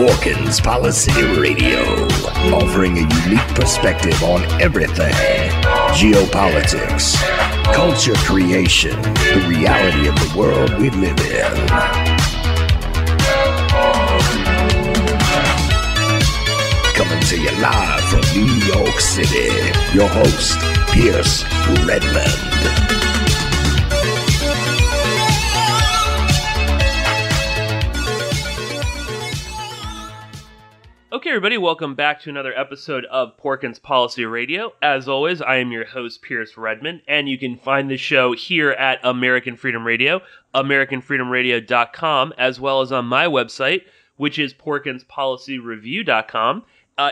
Porkins Policy Radio, offering a unique perspective on everything: geopolitics, culture creation, the reality of the world we live in. Coming to you live from New York City, your host, Pierce Redmond. Okay, everybody, welcome back to another episode of Porkins Policy Radio. As always, I am your host, Pierce Redmond, and you can find the show here at American Freedom Radio, AmericanFreedomRadio.com, as well as on my website, which is PorkinsPolicyReview.com.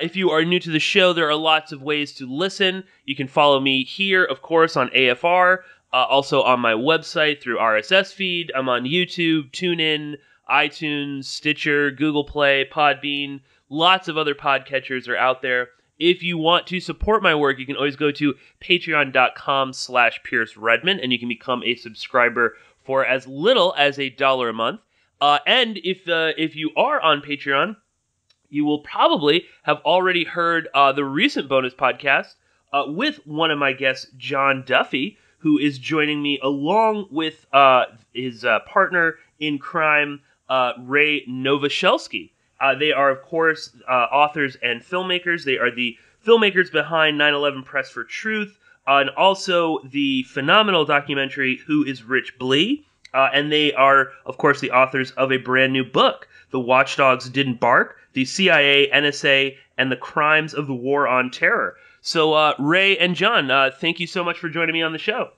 If you are new to the show, there are lots of ways to listen. You can follow me here, of course, on AFR, also on my website through RSS feed. I'm on YouTube, TuneIn, iTunes, Stitcher, Google Play, Podbean. Lots of other podcatchers are out there. If you want to support my work, you can always go to patreon.com/Pierce Redmond, and you can become a subscriber for as little as $1 a month. And if you are on Patreon, you will probably have already heard the recent bonus podcast with one of my guests, John Duffy, who is joining me along with his partner in crime, Ray Nowosielski. They are, of course, authors and filmmakers. They are the filmmakers behind 9/11 Press for Truth, and also the phenomenal documentary Who is Rich Blee? And they are, of course, the authors of a brand new book, The Watchdogs Didn't Bark, The CIA, NSA, and the Crimes of the War on Terror. So, Ray and John, thank you so much for joining me on the show.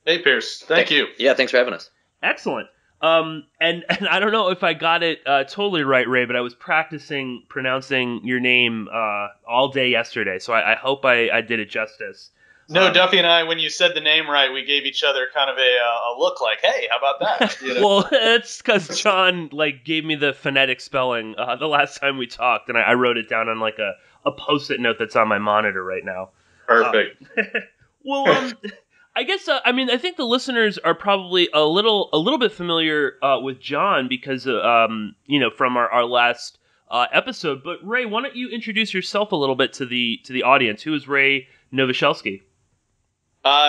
Hey, Pierce. Thank you. Yeah, thanks for having us. Excellent. And I don't know if I got it totally right, Ray, but I was practicing pronouncing your name all day yesterday, so I hope I did it justice. No, Duffy and I, when you said the name right, we gave each other kind of a look like, hey, how about that? You know? Well, it's because John gave me the phonetic spelling the last time we talked, and I wrote it down on a Post-it note that's on my monitor right now. Perfect. Well, I guess I think the listeners are probably a little bit familiar with John because from our last episode. But Ray, why don't you introduce yourself a little bit to the audience? Who is Ray Nowosielski?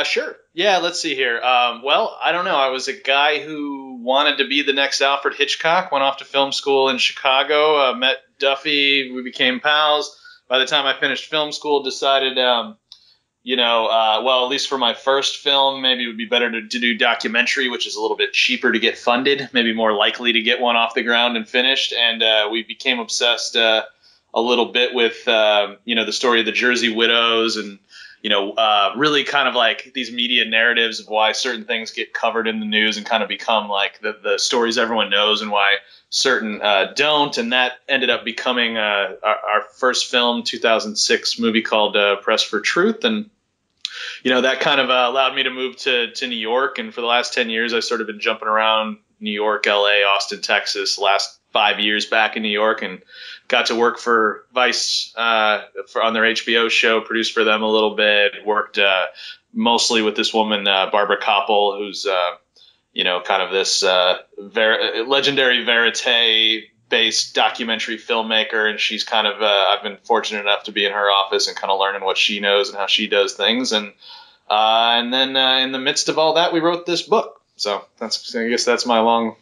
Sure. Yeah, let's see here. Well, I don't know. I was a guy who wanted to be the next Alfred Hitchcock. Went off to film school in Chicago. Met Duffy. We became pals. By the time I finished film school, decided. Well, at least for my first film, maybe it would be better to do documentary, which is a little bit cheaper to get funded, maybe more likely to get one off the ground and finished. And we became obsessed a little bit with, the story of the Jersey widows and, really kind of like these media narratives of why certain things get covered in the news and kind of become like the stories everyone knows and why certain don't. And that ended up becoming our first film, 2006 movie called Press for Truth. And that kind of allowed me to move to New York. And for the last 10 years, I've sort of been jumping around New York, LA, Austin, Texas, last 5 years back in New York, and got to work for Vice on their HBO show, produced for them a little bit, worked mostly with this woman, Barbara Koppel, who's, kind of this legendary verite based documentary filmmaker, and she's kind of I've been fortunate enough to be in her office and kind of learning what she knows and how she does things, and then in the midst of all that, we wrote this book. So I guess that's my long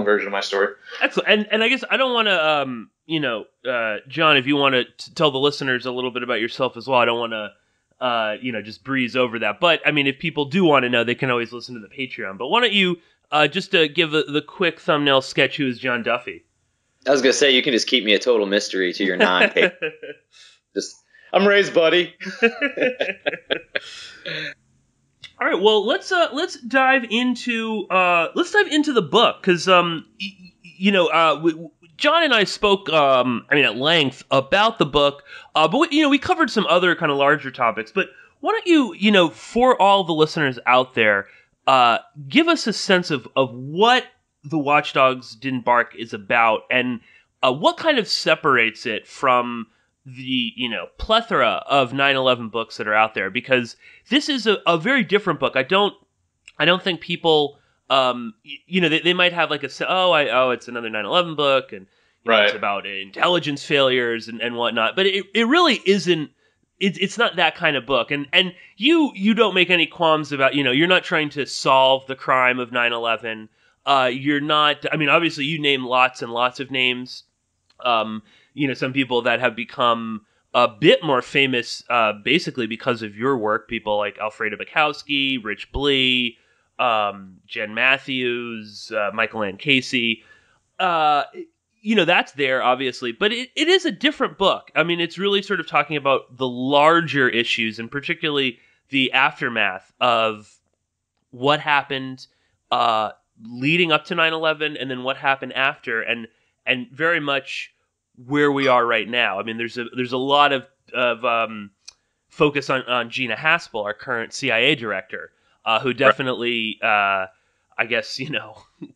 version of my story. Excellent. And I guess I don't want to John, if you want to tell the listeners a little bit about yourself as well, I don't want to just breeze over that. But I mean, if people do want to know, they can always listen to the Patreon. But why don't you just give the quick thumbnail sketch, who is John Duffy? I was going to say, you can just keep me a total mystery to your non-pay. I'm Ray's buddy. All right, well, let's dive into the book, because John and I spoke at length about the book, but we covered some other kind of larger topics. But why don't you for all the listeners out there, give us a sense of what The Watchdogs Didn't Bark is about, and what kind of separates it from the plethora of 9/11 books that are out there, because this is a very different book. I don't think people they might have like it's another 9/11 book, and it's about intelligence failures and whatnot. But it really isn't. It's not that kind of book. And you don't make any qualms about, you're not trying to solve the crime of 9/11. You're not. I mean, obviously, you name lots and lots of names. Some people that have become a bit more famous, basically because of your work. People like Alfreda Bukowski, Rich Blee, Jen Matthews, Michael Ann Casey. That's there, obviously, but it is a different book. I mean, it's really sort of talking about the larger issues, and particularly the aftermath of what happened leading up to 9/11, and then what happened after, and very much where we are right now. I mean, there's a lot of focus on Gina Haspel, our current CIA director, who definitely, I guess,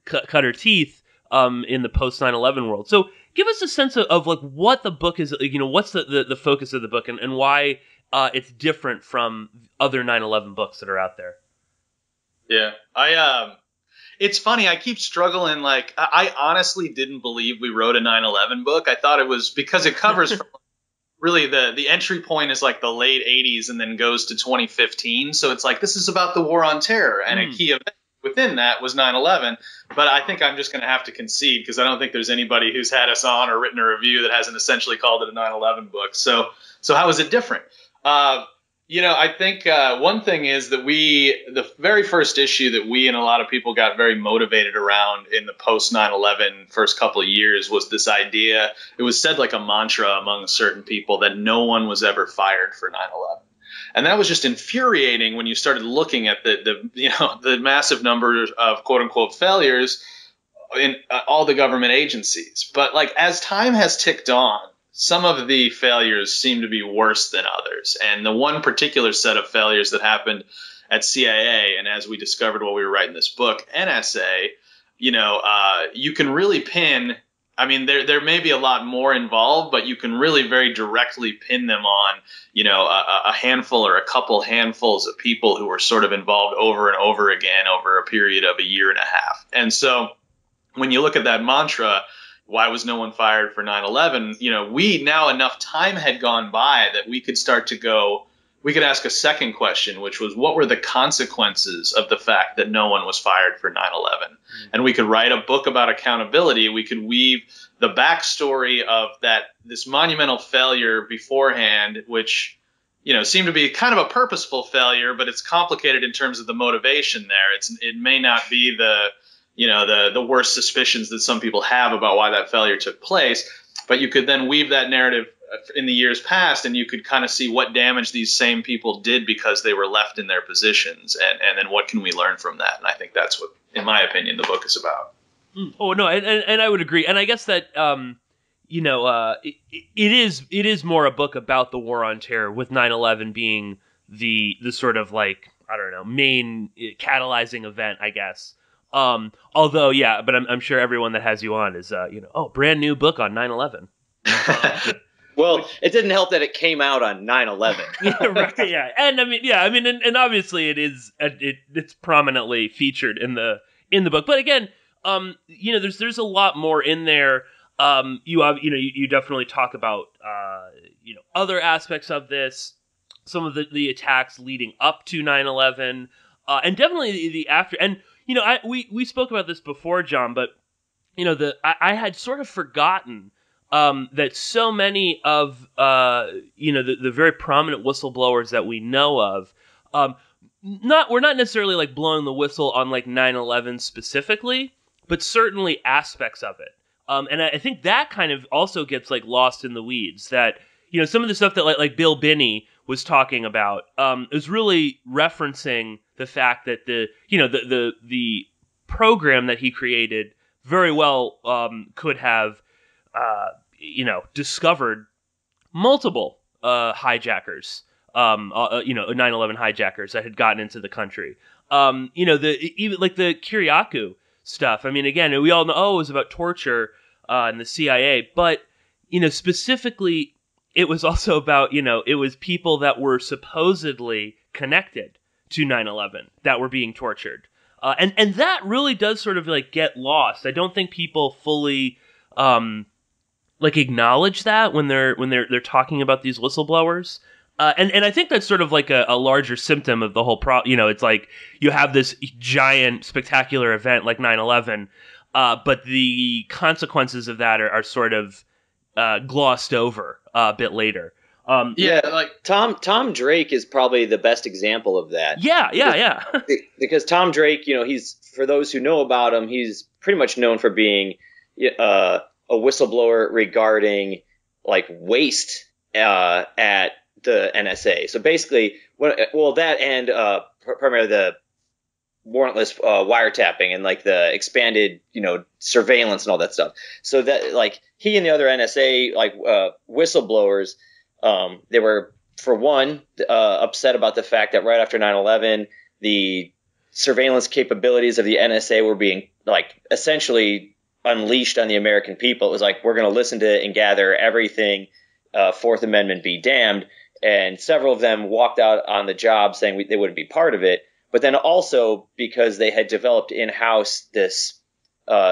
cut her teeth in the post 9/11 world. So give us a sense of like what the book is, what's the focus of the book, and why it's different from other 9/11 books that are out there. Yeah, it's funny. I keep struggling. Like, I honestly didn't believe we wrote a 9/11 book. I thought it was because it covers from really the entry point is like the late 80s and then goes to 2015. So it's like, this is about the war on terror, and a key event within that was 9/11. But I think I'm just going to have to concede, because I don't think there's anybody who's had us on or written a review that hasn't essentially called it a 9/11 book. So how is it different? I think one thing is that the very first issue that we and a lot of people got very motivated around in the post 9/11 first couple of years was this idea. It was said like a mantra among certain people that no one was ever fired for 9/11. And that was just infuriating when you started looking at the massive numbers of quote unquote failures in all the government agencies. But like, as time has ticked on, some of the failures seem to be worse than others. And the one particular set of failures that happened at CIA, and as we discovered while we were writing this book, NSA, you can really pin. I mean, there may be a lot more involved, but you can really very directly pin them on, a handful or a couple handfuls of people who were sort of involved over and over again over a period of a year and a half. And so when you look at that mantra, why was no one fired for 9/11? We now, enough time had gone by that we could start to go, we could ask a second question, which was, what were the consequences of the fact that no one was fired for 9/11? Mm-hmm. And we could write a book about accountability. We could weave the backstory of this monumental failure beforehand, which, seemed to be kind of a purposeful failure, but it's complicated in terms of the motivation there. It may not be the worst suspicions that some people have about why that failure took place, but you could then weave that narrative in the years past, and you could kind of see what damage these same people did because they were left in their positions, and then what can we learn from that? And I think that's what, in my opinion, the book is about. Oh no, and I would agree, and I guess that it is more a book about the war on terror, with 9/11 being the sort of like, I don't know, main catalyzing event, I guess. Although, yeah, but I'm sure everyone that has you on is brand new book on 9/11. Well, it didn't help that it came out on 9/11. Yeah, right. Yeah, and and obviously it's prominently featured in the book. But again, there's a lot more in there. You definitely talk about other aspects of this, some of the attacks leading up to 9/11, and definitely the after. And we spoke about this before, John, but I had sort of forgotten that so many of the very prominent whistleblowers that we know of, we're not necessarily like blowing the whistle on like 9/11 specifically, but certainly aspects of it. And I think that kind of also gets like lost in the weeds. That some of the stuff that like Bill Binney was talking about is really referencing the fact that the program that he created very well could have discovered multiple hijackers, 9/11 hijackers that had gotten into the country. Even like the Kiriakou stuff. I mean, again, we all know, it was about torture in the CIA, but specifically, it was also about it was people that were supposedly connected to 9/11 that were being tortured. And that really does sort of like get lost. I don't think people fully like acknowledge that when they're talking about these whistleblowers. And I think that's sort of like a larger symptom of the whole it's like you have this giant spectacular event like 9/11, but the consequences of that are sort of glossed over a bit later. Like Tom Drake is probably the best example of that. Yeah. Because Tom Drake, he's, for those who know about him, he's pretty much known for being a whistleblower regarding like waste at the NSA. So basically, that and primarily the warrantless wiretapping and like the expanded, surveillance and all that stuff. So that like he and the other NSA like whistleblowers, they were, for one, upset about the fact that right after 9/11, the surveillance capabilities of the NSA were being like essentially unleashed on the American people. It was like, we're going to listen to and gather everything, Fourth Amendment be damned. And several of them walked out on the job saying they wouldn't be part of it. But then also because they had developed in-house this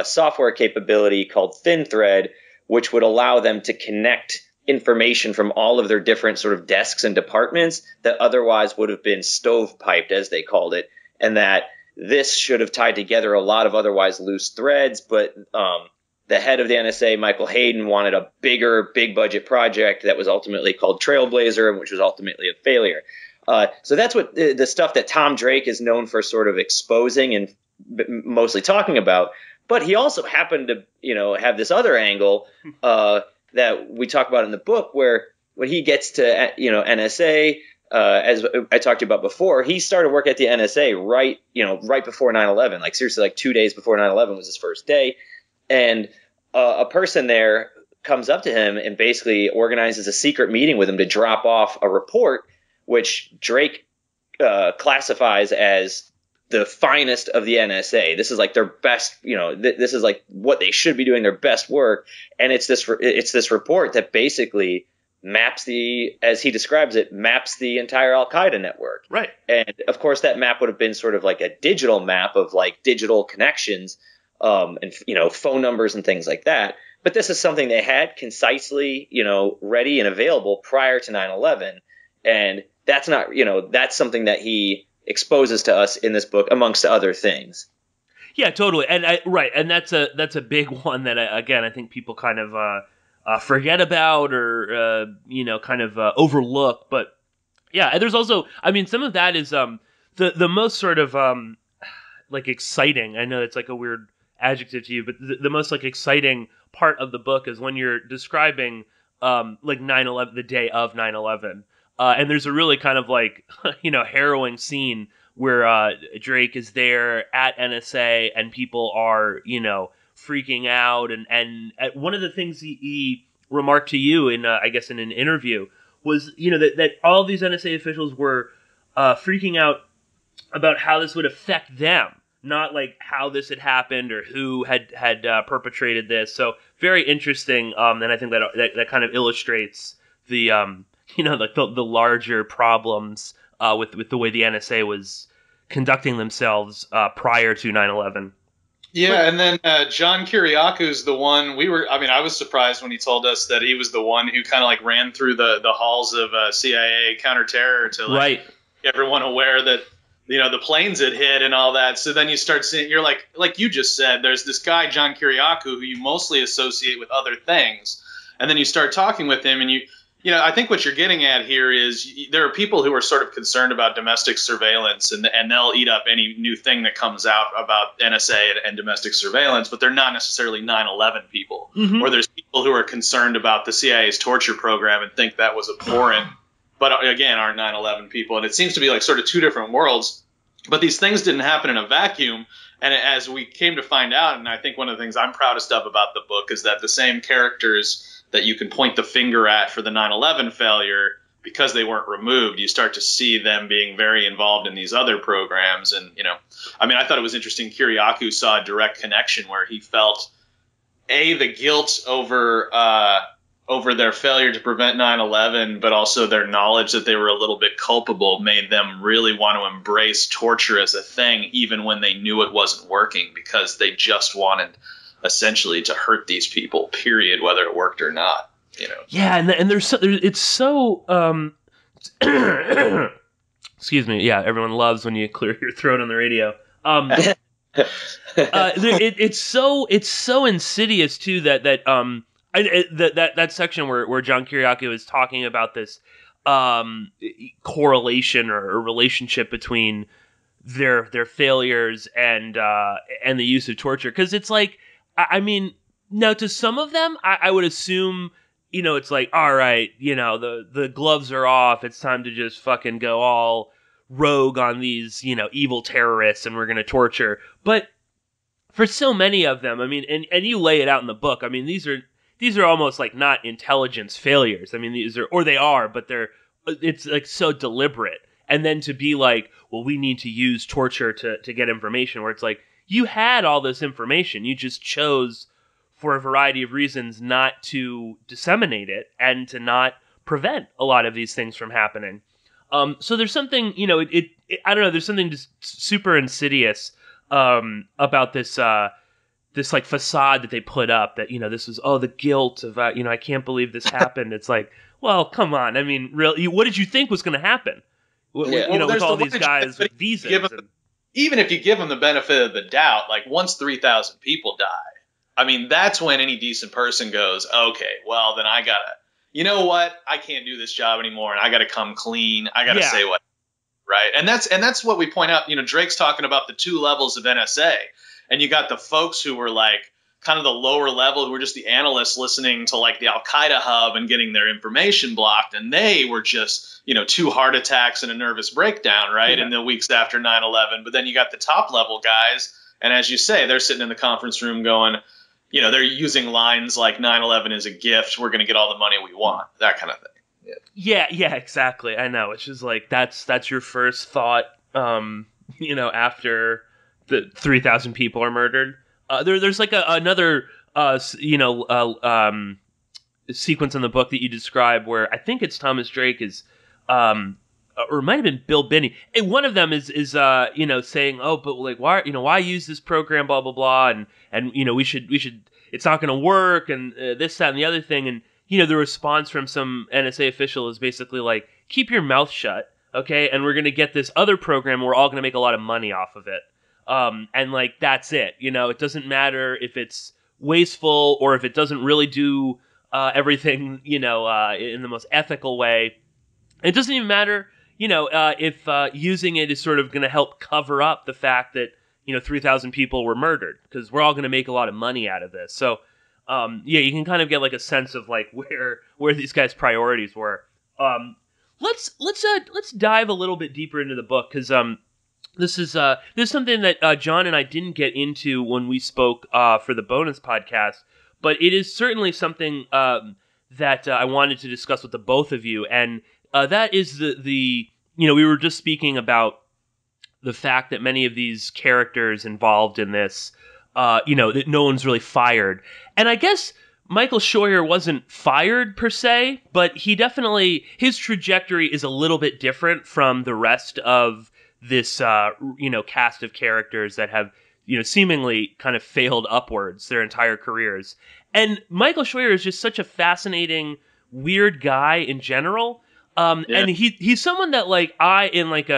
software capability called ThinThread, which would allow them to connect information from all of their different sort of desks and departments that otherwise would have been stovepiped, as they called it, and that this should have tied together a lot of otherwise loose threads. But the head of the NSA, Michael Hayden, wanted a big budget project that was ultimately called Trailblazer, which was ultimately a failure. So that's what the stuff that Tom Drake is known for sort of exposing and mostly talking about. But he also happened to, have this other angle that we talk about in the book, where when he gets to, NSA, as I talked to you about before, he started work at the NSA right before 9/11, like seriously, like 2 days before 9/11 was his first day. And a person there comes up to him and basically organizes a secret meeting with him to drop off a report, which Drake classifies as the finest of the NSA. This is like their best, this is like what they should be doing, their best work. And it's this report that basically maps as he describes it, maps the entire al-Qaeda network. Right. And of course that map would have been sort of like a digital map of like digital connections, and phone numbers and things like that. But this is something they had concisely, ready and available prior to 9/11. And that's not, that's something that he exposes to us in this book, amongst other things. Yeah, totally. And and that's a big one that I think people kind of forget about or kind of overlook. But yeah, there's also, some of that is the most sort of like exciting. I know it's like a weird adjective to you, but the most like exciting part of the book is when you're describing like 9/11, the day of 9/11. And there's a really kind of like, harrowing scene where Drake is there at NSA and people are, freaking out. And one of the things he remarked to you in, I guess, in an interview was, that all these NSA officials were freaking out about how this would affect them, not like how this had happened or who had perpetrated this. So very interesting. And I think that kind of illustrates the, like the larger problems with the way the NSA was conducting themselves prior to 9/11. Yeah, and then John Kiriaku's the one I was surprised when he told us that he was the one who kind of like ran through the halls of CIA counterterror to like get everyone aware that, the planes had hit and all that. So then you start seeing, you're like you just said, there's this guy, John Kiriaku, who you mostly associate with other things. And then you start talking with him and I think what you're getting at here is there are people who are sort of concerned about domestic surveillance and they'll eat up any new thing that comes out about NSA and domestic surveillance, but they're not necessarily 9/11 people. Mm-hmm. Or there's people who are concerned about the CIA's torture program and think that was abhorrent, but again, aren't 9/11 people. And it seems to be like sort of two different worlds, but these things didn't happen in a vacuum. And as we came to find out, and I think one of the things I'm proudest of about the book is that the same characters that you can point the finger at for the 9/11 failure, because they weren't removed, you start to see them being very involved in these other programs. And, I thought it was interesting. Kiriaku saw a direct connection where he felt, the guilt over over their failure to prevent 9/11, but also their knowledge that they were a little bit culpable made them really want to embrace torture as a thing, even when they knew it wasn't working, because they just wanted essentially to hurt these people, period, whether it worked or not. Yeah, and it's so excuse me. Yeah, everyone loves when you clear your throat on the radio. It's so insidious too that section where John Kiriakou is talking about this correlation or relationship between their failures and the use of torture, because it's like, I mean, now to some of them I would assume, it's like, all right, the gloves are off, it's time to just fucking go all rogue on these evil terrorists and we're going to torture. But for so many of them, I mean, and you lay it out in the book, I mean, these are almost like not intelligence failures. I mean, they are, but it's like so deliberate. And then to be like, well, we need to use torture to get information, where it's like, you had all this information, you just chose for a variety of reasons not to disseminate it and to not prevent a lot of these things from happening. So there's something, I don't know, there's something just super insidious about this like facade that they put up, that this was the guilt of I can't believe this happened. It's like, well, come on, I mean, really, what did you think was going to happen? With all these guys with visas. Even if you give them the benefit of the doubt, like once 3,000 people die, I mean, that's when any decent person goes, okay, well, then I gotta, you know what, I can't do this job anymore, and I gotta come clean. I gotta say what, right? And that's what we point out. Drake's talking about the two levels of NSA, and you got the folks who were like kind of the lower level, who were just the analysts listening to like the Al-Qaeda hub and getting their information blocked, and they were just 2 heart attacks and a nervous breakdown, right, in the weeks after 9/11. But then you got the top level guys, and as you say, they're sitting in the conference room going, they're using lines like 9/11 is a gift, we're going to get all the money we want, that kind of thing. Yeah, exactly. I know. It's just like, that's your first thought, after the 3,000 people are murdered. There's like another sequence in the book that you describe where I think it's Thomas Drake is, or it might have been Bill Binney. And one of them is saying, oh, but like, why use this program, blah blah blah, and we should, it's not going to work, and this, that, and the other thing. And the response from some NSA official is basically like, keep your mouth shut, okay? And we're going to get this other program, and we're all going to make a lot of money off of it. And like, that's it. It doesn't matter if it's wasteful or if it doesn't really do everything, in the most ethical way. It doesn't even matter, if using it is sort of going to help cover up the fact that 3,000 people were murdered, because we're all going to make a lot of money out of this. So, you can kind of get like a sense of like where these guys' priorities were. Let's dive a little bit deeper into the book, because this is something that John and I didn't get into when we spoke for the bonus podcast, but it is certainly something that I wanted to discuss with the both of you, and that is the we were just speaking about the fact that many of these characters involved in this, that no one's really fired. And I guess Michael Scheuer wasn't fired per se, but he definitely, his trajectory is a little bit different from the rest of this, cast of characters that have, seemingly kind of failed upwards their entire careers. And Michael Scheuer is just such a fascinating, weird guy in general. And he's someone that, like, in like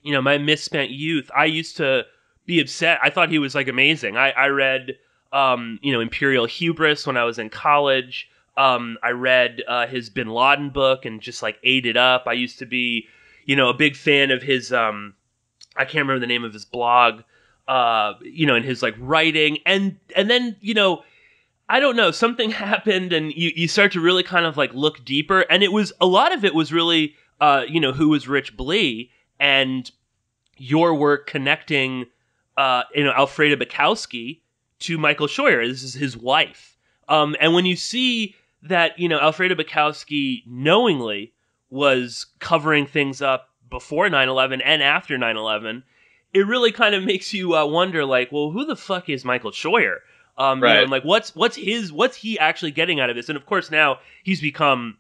my misspent youth, I used to be upset. I thought he was like amazing. I read, Imperial Hubris when I was in college. I read his Bin Laden book and just like ate it up. I used to be, a big fan of his, I can't remember the name of his blog, and his like writing. And then, I don't know, something happened and you start to really kind of like look deeper. And a lot of it was really, who was Rich Blee and your work connecting, Alfreda Bukowski to Michael Scheuer. This is his wife. And when you see that, Alfreda Bukowski knowingly was covering things up before 9/11 and after 9/11, it really kind of makes you wonder, like, well, who the fuck is Michael Scheuer? And like what's he actually getting out of this? And of course now he's become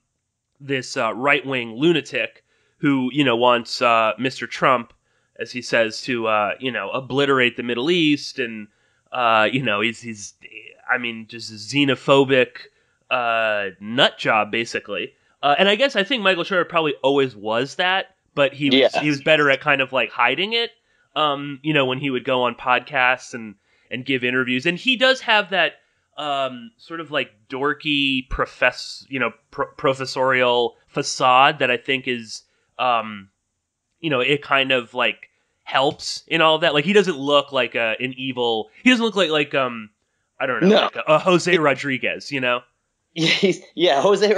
this right-wing lunatic who, wants Mr. Trump, as he says, to obliterate the Middle East, and he's just a xenophobic nut job basically. And I think Michael Scheuer probably always was that, but he was better at kind of like hiding it. When he would go on podcasts and give interviews, and he does have that sort of like dorky professorial facade that I think is, it kind of like helps in all of that. Like he doesn't look like an evil. He doesn't look like I don't know, like a Jose Rodriguez, Yeah, Jose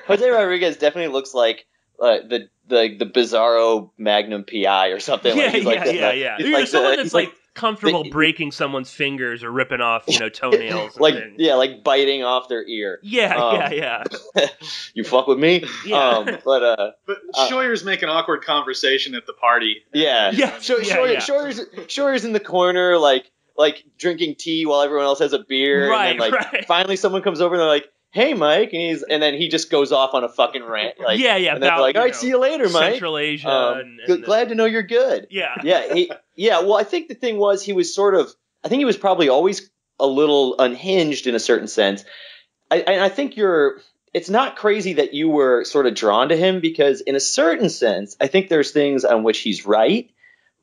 Rodriguez definitely looks like the Bizarro Magnum PI or something. You're someone that's like comfortable breaking someone's fingers or ripping off, toenails. like and things. like biting off their ear. Yeah. You fuck with me. Yeah. But Scheuer's making awkward conversation at the party. Scheuer's in the corner, like drinking tea while everyone else has a beer. Right, and then, finally someone comes over and they're like, "Hey, Mike," and then he just goes off on a fucking rant. Like, and then they're like, "All right, see you later, Mike. Central Asia. Glad to know you're good." Yeah. Well, I think the thing was he was he was probably always a little unhinged in a certain sense. I think it's not crazy that you were sort of drawn to him, because in a certain sense, I think there's things on which he's right,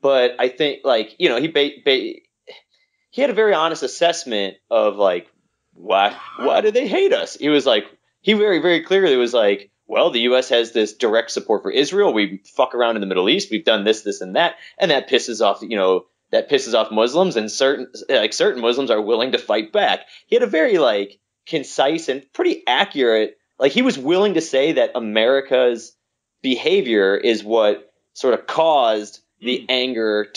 but I think he had a very honest assessment of like, why do they hate us? He was like, he very, very clearly was like, well, the U.S. has this direct support for Israel. We fuck around in the Middle East. We've done this, and that pisses off Muslims, and certain Muslims are willing to fight back. He had a very like concise and pretty accurate, like he was willing to say that America's behavior is what sort of caused the anger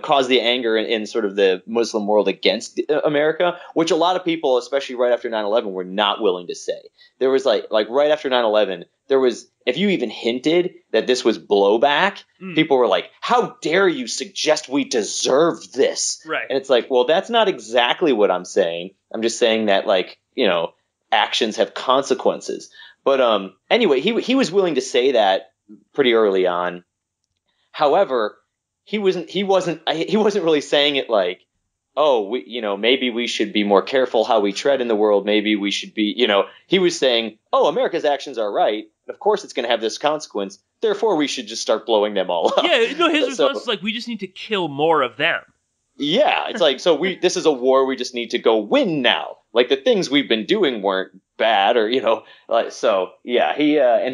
caused the anger in sort of the Muslim world against America, which a lot of people, especially right after 9/11, were not willing to say. There was like right after 9/11, there was, if you even hinted that this was blowback, people were like, "How dare you suggest we deserve this?" Right. And it's like, well, that's not exactly what I'm saying. I'm just saying that actions have consequences. But anyway, he was willing to say that pretty early on. However, he wasn't really saying it like, oh, maybe we should be more careful how we tread in the world. Maybe we should be, he was saying, oh, America's actions are right. Of course, it's going to have this consequence. Therefore, we should just start blowing them all up. Yeah, his response is like, we just need to kill more of them. Yeah, it's like, this is a war we just need to go win now. Like the things we've been doing weren't bad, or he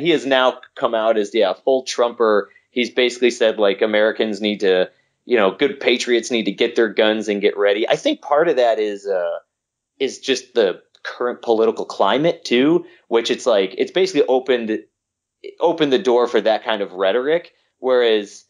has now come out as full Trumper. He's basically said like Americans need to, good patriots need to get their guns and get ready. I think part of that is just the current political climate too, which it's like it's basically opened the door for that kind of rhetoric. Whereas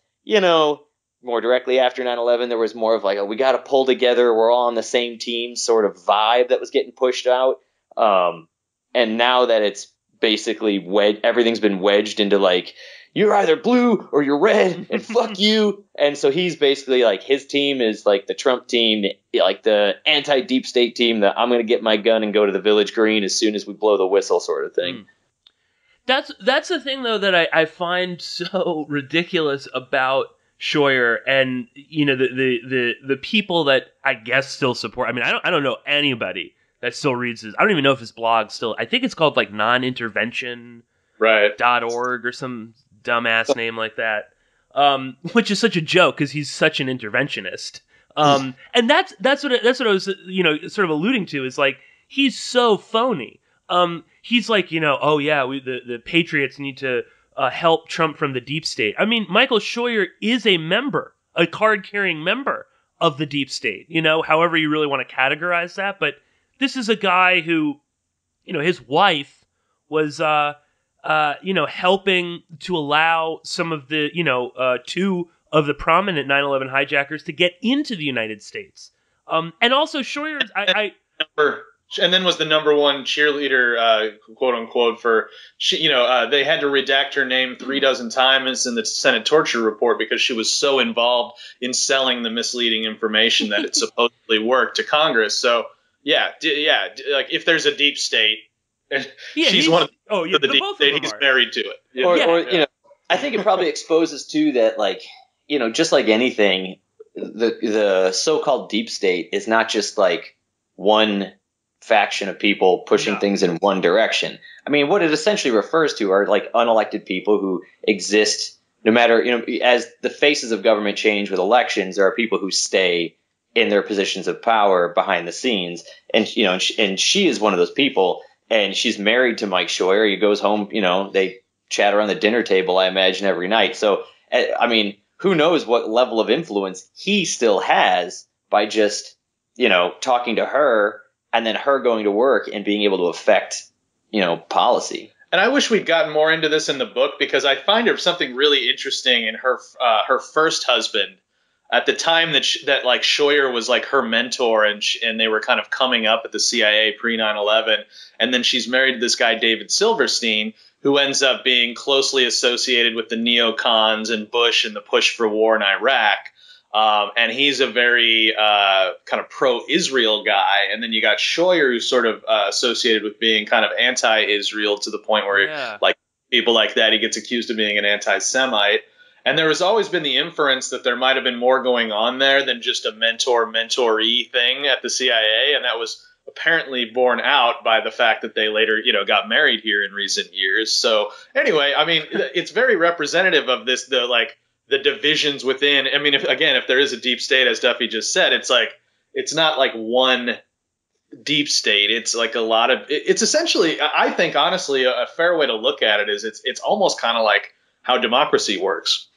more directly after 9/11, there was more of like we got to pull together, we're all on the same team sort of vibe that was getting pushed out. And now that it's basically everything's been wedged into like, you're either blue or you're red, and fuck you. And so he's basically like, his team is like the Trump team, like the anti-deep state team, that I'm going to get my gun and go to the Village Green as soon as we blow the whistle sort of thing. That's the thing, though, that I find so ridiculous about Scheuer and, the people that I guess still support. I mean, I don't know anybody that still reads his. I don't even know if his blog still. I think it's called like non-intervention. Right. .org or some dumbass name like that, which is such a joke because he's such an interventionist. And that's what I was sort of alluding to, is like he's so phony. He's like the patriots need to help Trump from the deep state. I mean, Michael Scheuer is a card-carrying member of the deep state. However you really want to categorize that, but this is a guy who, his wife was helping to allow some of the, two of the prominent 9/11 hijackers to get into the United States. And also Scheuer, and then was the #1 cheerleader, quote unquote, for they had to redact her name 36 times in the Senate torture report because she was so involved in selling the misleading information that it supposedly worked to Congress. So like if there's a deep state, she's one of the deep state. He's married to it. Yeah. Or I think it probably exposes too that, like, just like anything, the so-called deep state is not just like one faction of people pushing things in one direction. I mean, what it essentially refers to are like unelected people who exist no matter, as the faces of government change with elections, there are people who stay in their positions of power behind the scenes. And, and she is one of those people, and she's married to Mike Scheuer. He goes home, they chat around the dinner table, I imagine, every night. So, I mean, who knows what level of influence he still has by just, talking to her, and then her going to work and being able to affect, policy. And I wish we'd gotten more into this in the book, because I find her something really interesting in her first husband at the time that like Scheuer was like her mentor, and they were kind of coming up at the CIA pre 9/11. And then she's married to this guy, David Silverstein, who ends up being closely associated with the neocons and Bush and the push for war in Iraq. And he's a very kind of pro-Israel guy. And then you got Scheuer, who's sort of associated with being kind of anti-Israel to the point where, like, people like that, he gets accused of being an anti-Semite. And there has always been the inference that there might have been more going on there than just a mentor-mentoree thing at the CIA. And that was apparently borne out by the fact that they later, got married here in recent years. So anyway, I mean, it's very representative of this, the divisions within. I mean, if there is a deep state, as Duffy just said, it's like, it's not like one deep state. It's like a lot of, it's essentially, I think, honestly, a fair way to look at it is it's almost kind of like how democracy works,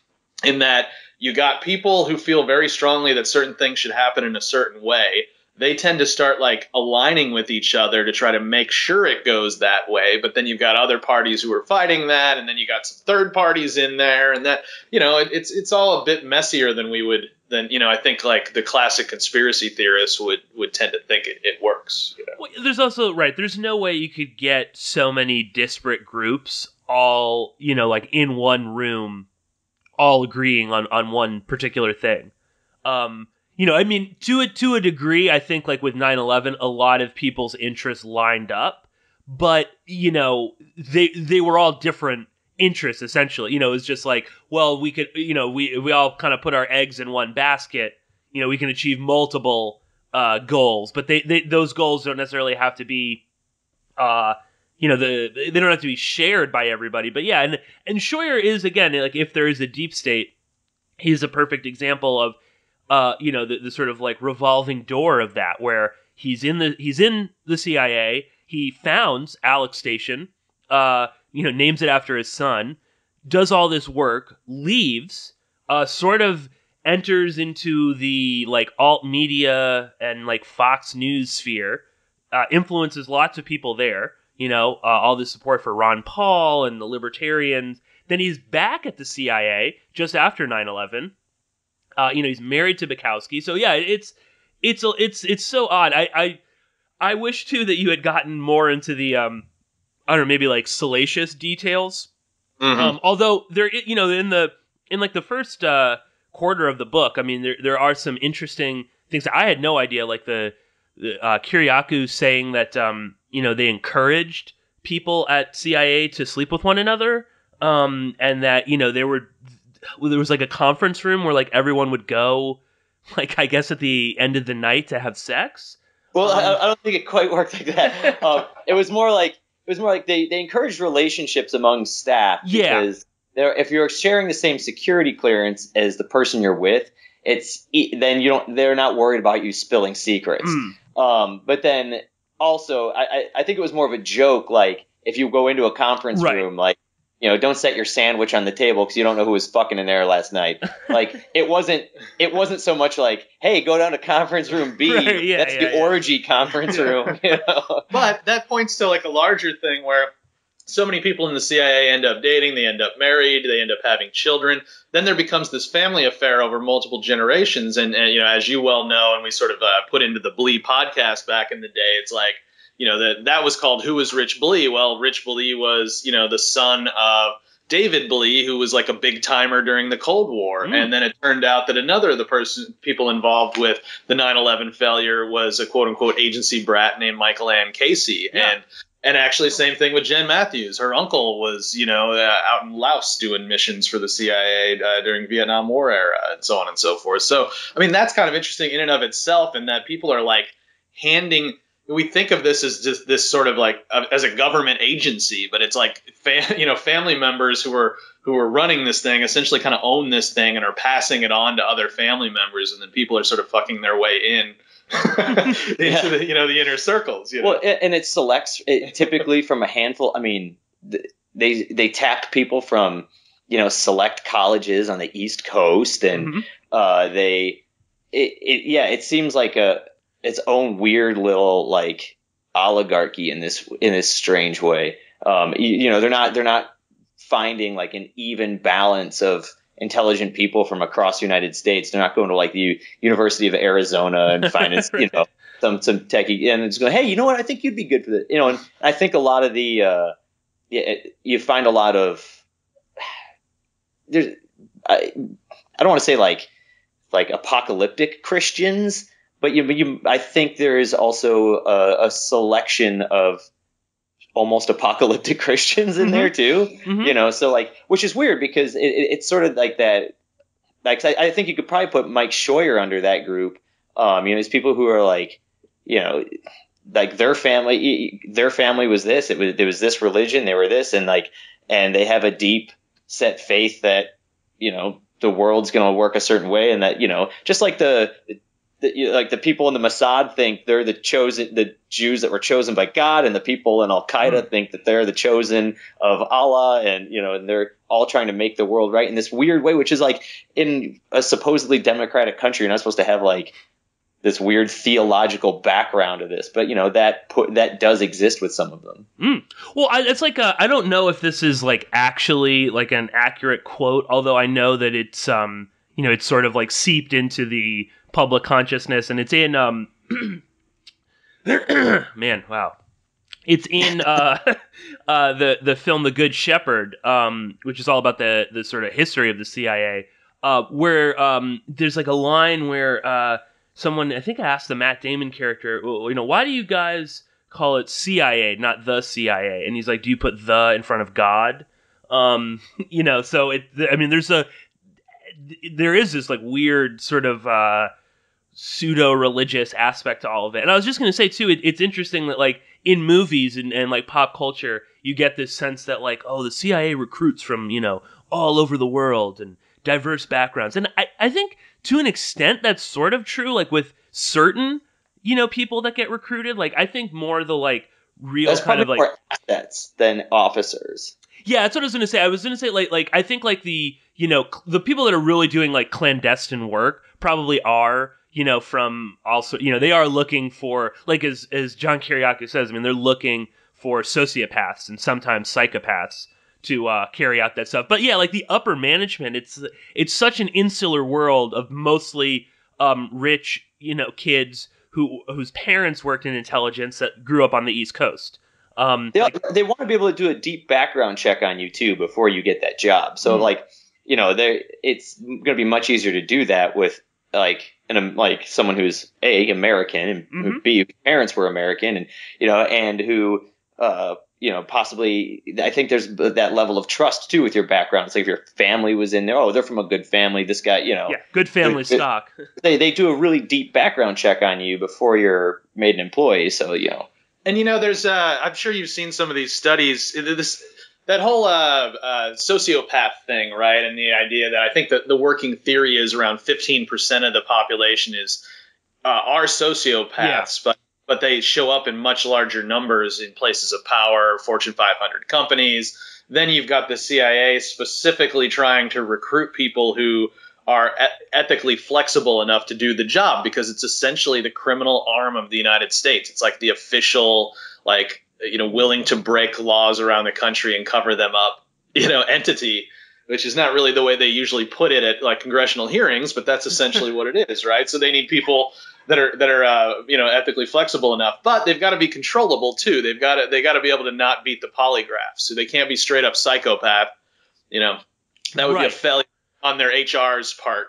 in that you got people who feel very strongly that certain things should happen in a certain way. They tend to start like aligning with each other to try to make sure it goes that way. But then you've got other parties who are fighting that. And then you got some third parties in there, and that, it's all a bit messier than I think like the classic conspiracy theorists would tend to think it works. Well, there's also, there's no way you could get so many disparate groups all, like in one room, all agreeing on one particular thing. I mean, to a degree, I think like with 9/11, a lot of people's interests lined up, but, they were all different interests, essentially. It was just like, well, we could, we all kind of put our eggs in one basket, we can achieve multiple goals, but those goals don't necessarily have to be, they don't have to be shared by everybody. But yeah, and Scheuer is, again, like, if there is a deep state, he's a perfect example of, the sort of like revolving door of that, where he's in the CIA. He founds Alec Station, names it after his son, does all this work, leaves, sort of enters into the like alt media and like Fox News sphere, influences lots of people there. All the support for Ron Paul and the Libertarians. Then he's back at the CIA just after 9/11. He's married to Bukowski. So yeah, it's so odd. I wish too that you had gotten more into the I don't know, maybe like salacious details. Mm-hmm. Although there, in the first quarter of the book, I mean, there are some interesting things that I had no idea, like the Kiriakou saying that they encouraged people at CIA to sleep with one another, and that there was like a conference room where like everyone would go, like, I guess at the end of the night to have sex. Well, I don't think it quite worked like that. It was more like they encouraged relationships among staff. Because if you're sharing the same security clearance as the person you're with, they're not worried about you spilling secrets. But then also, I think it was more of a joke. Like, if you go into a conference room, like, don't set your sandwich on the table because you don't know who was fucking in there last night. Like, it wasn't so much like, hey, go down to conference room B. That's the orgy conference room. But that points to like a larger thing where so many people in the CIA end up dating, they end up married, they end up having children. Then there becomes this family affair over multiple generations. And as you well know, and we sort of put into the Blee podcast back in the day, it's like, that was called Who is Rich Blee? Well, Rich Blee was, the son of David Blee, who was like a big timer during the Cold War. And then it turned out that another of the people involved with the 9/11 failure was a quote unquote agency brat named Michael Ann Casey. Yeah. And actually, same thing with Jen Matthews. Her uncle was, out in Laos doing missions for the CIA during Vietnam War era, and so on and so forth. So, I mean, that's kind of interesting in and of itself, in that people are like handing. We think of this as just this sort of like as a government agency, but it's like family members who are running this thing essentially kind of own this thing and are passing it on to other family members, and then people are sort of fucking their way in. Into the inner circles. Well, and it selects typically from a handful. I mean, they tap people from select colleges on the East Coast, and it seems like its own weird little like oligarchy in this strange way. They're not finding like an even balance of intelligent people from across the United States. They're not going to like the University of Arizona and finding right. some techie and it's going, hey, you know what? I think you'd be good for this. And I think a lot of the you find a lot of I don't want to say like apocalyptic Christians, but I think there is also a selection of almost apocalyptic Christians in there too, so like, which is weird because it's sort of like that. Like, I think you could probably put Mike Scheuer under that group. These people who are like, like their family was this, there was this religion, they were this, and they have a deep set faith that, the world's going to work a certain way. And that, just like the people in the Mossad think they're the Jews that were chosen by God, and the people in Al-Qaeda think that they're the chosen of Allah, and and they're all trying to make the world right in this weird way, which is like in a supposedly democratic country, you're not supposed to have like this weird theological background to this, but that does exist with some of them. Well, it's like I don't know if this is like actually like an accurate quote, although I know that it's it's sort of like seeped into the public consciousness, and it's in man, wow, it's in the film The Good Shepherd, which is all about the sort of history of the CIA, where there's like a line where someone, I think, asked the Matt Damon character, why do you guys call it CIA, not the CIA? And he's like, do you put the in front of God? So there is this like weird sort of pseudo-religious aspect to all of it. And I was just going to say too, it's interesting that like in movies and like pop culture, you get this sense that like, oh, the CIA recruits from, all over the world and diverse backgrounds. And I think to an extent that's sort of true, like with certain, people that get recruited. Like I think more the like real that's kind of like more assets than officers. Yeah, that's what I was going to say. I was going to say like I think like the, the people that are really doing like clandestine work probably are, from also, they are looking for, like as John Kiriakou says, I mean, they're looking for sociopaths and sometimes psychopaths to carry out that stuff. But yeah, like the upper management, it's such an insular world of mostly rich, kids whose parents worked in intelligence that grew up on the East Coast. They want to be able to do a deep background check on you too before you get that job. So it's going to be much easier to do that with like someone who's A, American, and B, whose parents were American, and and who possibly, I think there's that level of trust too with your background. It's like if your family was in there, oh, they're from a good family. This guy, good family stock. They do a really deep background check on you before you're made an employee. So And there's I'm sure you've seen some of these studies. That whole sociopath thing, right? And the idea that I think that the working theory is around 15% of the population are sociopaths, but they show up in much larger numbers in places of power, Fortune 500 companies. Then you've got the CIA specifically trying to recruit people who are ethically flexible enough to do the job, because it's essentially the criminal arm of the United States. It's like the official, willing to break laws around the country and cover them up, entity, which is not really the way they usually put it at like congressional hearings, but that's essentially what it is, right? So they need people that are ethically flexible enough, but they've got to be controllable too. They got to be able to not beat the polygraph, so they can't be straight up psychopath. That would be a failure on their HR's part.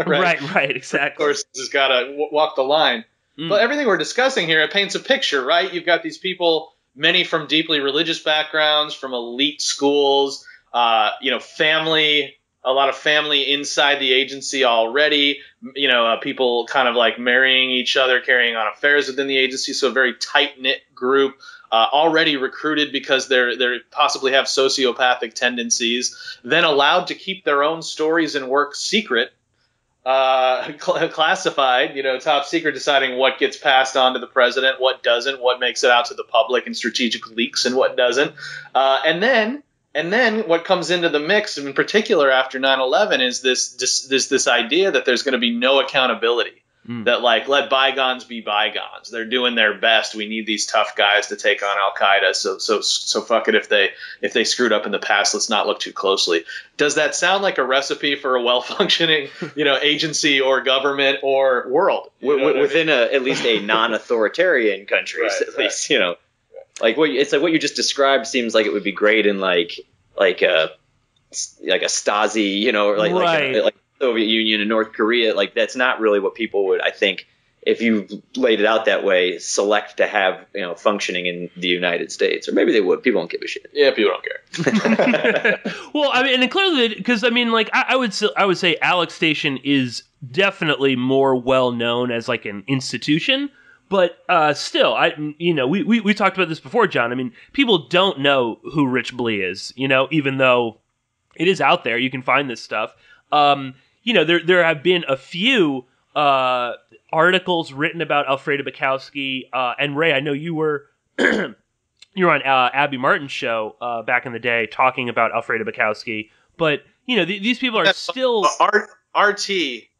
Right, exactly. Of course, this has got to walk the line. But everything we're discussing here, it paints a picture, right? You've got these people, many from deeply religious backgrounds, from elite schools, family. A lot of family inside the agency already, people kind of like marrying each other, carrying on affairs within the agency. So a very tight-knit group, already recruited because they possibly have sociopathic tendencies, then allowed to keep their own stories and work secret, classified, top secret, deciding what gets passed on to the president, what doesn't, what makes it out to the public in strategic leaks and what doesn't. And then what comes into the mix, in particular after 9/11, is this idea that there's going to be no accountability, that like let bygones be bygones. They're doing their best. We need these tough guys to take on Al Qaeda. So fuck it if they screwed up in the past. Let's not look too closely. Does that sound like a recipe for a well-functioning agency or government or world within at least a non-authoritarian country? At least Like what you just described seems like it would be great in like a Stasi, or like Soviet Union and North Korea. Like that's not really what people would, I think, if you laid it out that way, select to have functioning in the United States, or maybe they would. People don't give a shit. Yeah, people don't care. Well, I mean, and clearly, because I would say Alec Station is definitely more well known as like an institution. But still, we talked about this before, John. I mean, people don't know who Rich Blee is, even though it is out there. You can find this stuff. There have been a few articles written about Alfreda Bukowski. And Ray, I know you were on Abby Martin's show back in the day talking about Alfreda Bukowski. But, these people are still...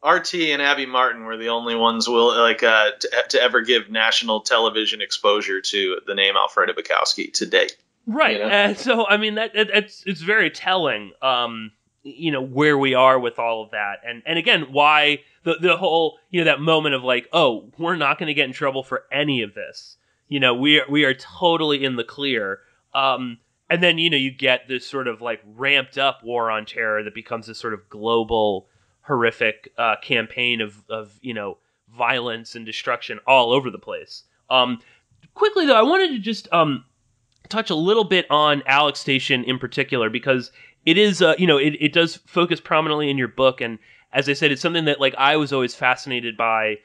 RT and Abby Martin were the only ones to ever give national television exposure to the name Alfreda Bukowski to date. Right. And so, I mean, it's very telling, where we are with all of that. And again, why the whole, that moment of like, oh, we're not going to get in trouble for any of this. We are totally in the clear. And then, you get this sort of like ramped up war on terror that becomes this sort of global horrific campaign of violence and destruction all over the place. Quickly though, I wanted to just touch a little bit on Alec Station in particular, because it is it does focus prominently in your book, and as I said, it's something that like I was always fascinated by,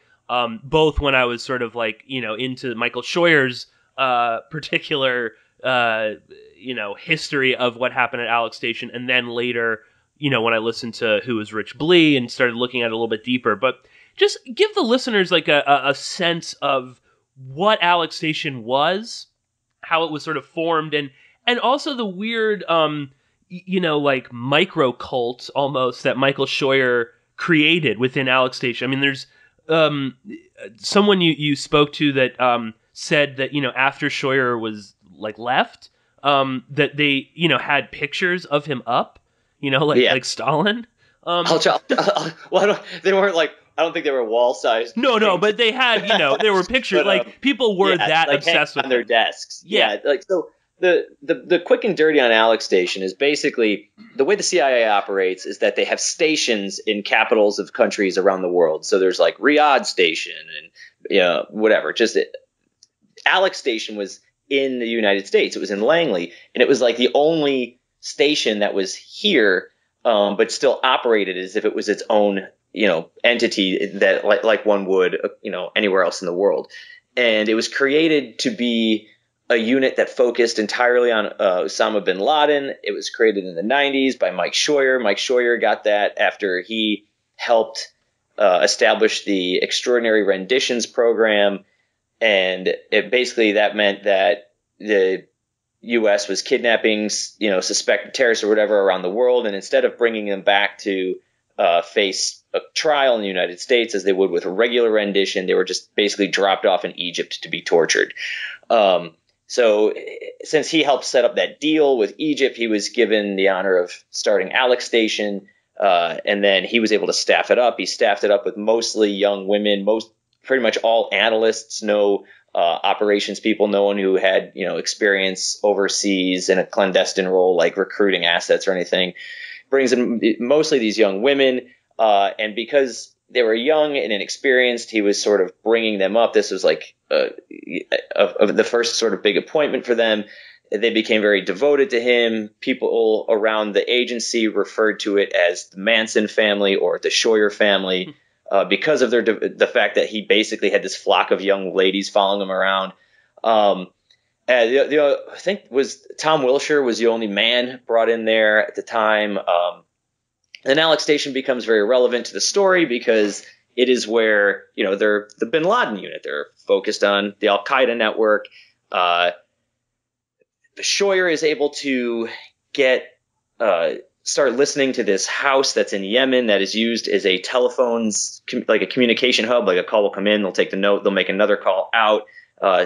both when I was sort of like into Michael Scheuer's particular history of what happened at Alec Station, and then later when I listened to Who is Rich Blee and started looking at it a little bit deeper. But just give the listeners like a sense of what Alec Station was, how it was sort of formed, and also the weird, like micro cult almost that Michael Scheuer created within Alec Station. I mean, there's someone you spoke to that said that, after Scheuer was like left, that they, had pictures of him up. Like Stalin. They weren't like, I don't think they were wall sized. No, but they had, there were pictures. but, like people were that like obsessed with on their desks. Yeah, like so. The quick and dirty on Alec Station is basically the way the CIA operates is that they have stations in capitals of countries around the world. So there's like Riyadh Station and whatever. Just Alec Station was in the United States. It was in Langley, and it was like the only station that was here, but still operated as if it was its own, entity that like one would, anywhere else in the world. And it was created to be a unit that focused entirely on Osama bin Laden. It was created in the 90s by Mike Scheuer. Mike Scheuer got that after he helped establish the Extraordinary Renditions Program. And that meant that the U.S. was kidnapping, suspected terrorists or whatever around the world, and instead of bringing them back to face a trial in the United States as they would with a regular rendition, they were just basically dropped off in Egypt to be tortured. So since he helped set up that deal with Egypt, he was given the honor of starting Alec Station, and then he was able to staff it up. He staffed it up with mostly young women, pretty much all analysts, no operations people, no one who had, experience overseas in a clandestine role like recruiting assets or anything. Brings in mostly these young women, and because they were young and inexperienced, he was sort of bringing them up. This was like the first sort of big appointment for them. They became very devoted to him. People around the agency referred to it as the Manson family or the Scheuer family because of the fact that he basically had this flock of young ladies following him around. I think was Tom Wilshire was the only man brought in there at the time. And Alec Station becomes very relevant to the story because it is where, they're the Bin Laden unit. They're focused on the al-Qaeda network. Scheuer is able to start listening to this house that's in Yemen that is used as a telephones, like a communication hub. Like a call will come in, they'll take the note, they'll make another call out.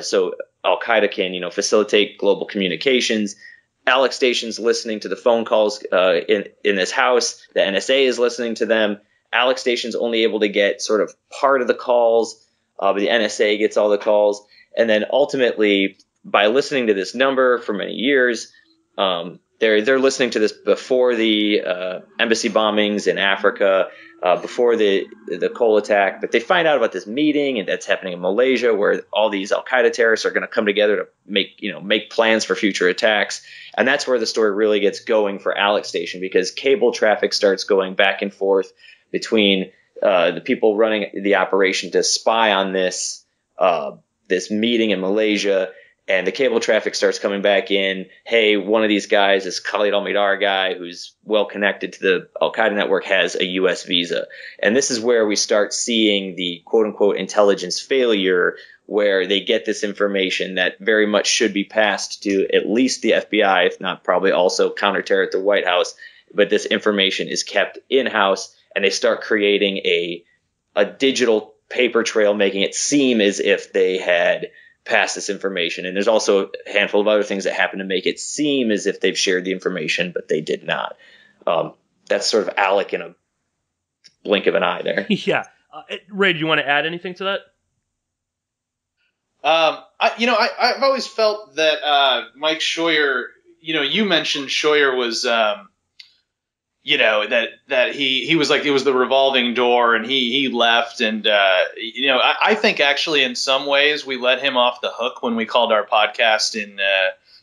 So al-Qaeda can, facilitate global communications. Alec Station's listening to the phone calls in this house. The NSA is listening to them. Alec Station's only able to get sort of part of the calls, but the NSA gets all the calls. And then ultimately, by listening to this number for many years, they're listening to this before the embassy bombings in Africa, before the Cole attack. But they find out about this meeting, and that's happening in Malaysia, where all these al-Qaeda terrorists are going to come together to make plans for future attacks. And that's where the story really gets going for Alec Station, because cable traffic starts going back and forth between the people running the operation to spy on this meeting in Malaysia. And the cable traffic starts coming back in. Hey, one of these guys, this Khalid al-Mihdhar guy who's well connected to the al-Qaeda network, has a U.S. visa. And this is where we start seeing the quote-unquote intelligence failure, where they get this information that very much should be passed to at least the FBI, if not probably also counterterror at the White House. But this information is kept in-house, and they start creating a digital paper trail, making it seem as if they had pass this information. And there's also a handful of other things that happen to make it seem as if they've shared the information, but they did not. That's sort of Alec in a blink of an eye there. Yeah. Ray, do you want to add anything to that? I've always felt that Mike Scheuer, you mentioned Scheuer was, that he was like, it was the revolving door, and he left. And, I think actually in some ways we let him off the hook when we called our podcast in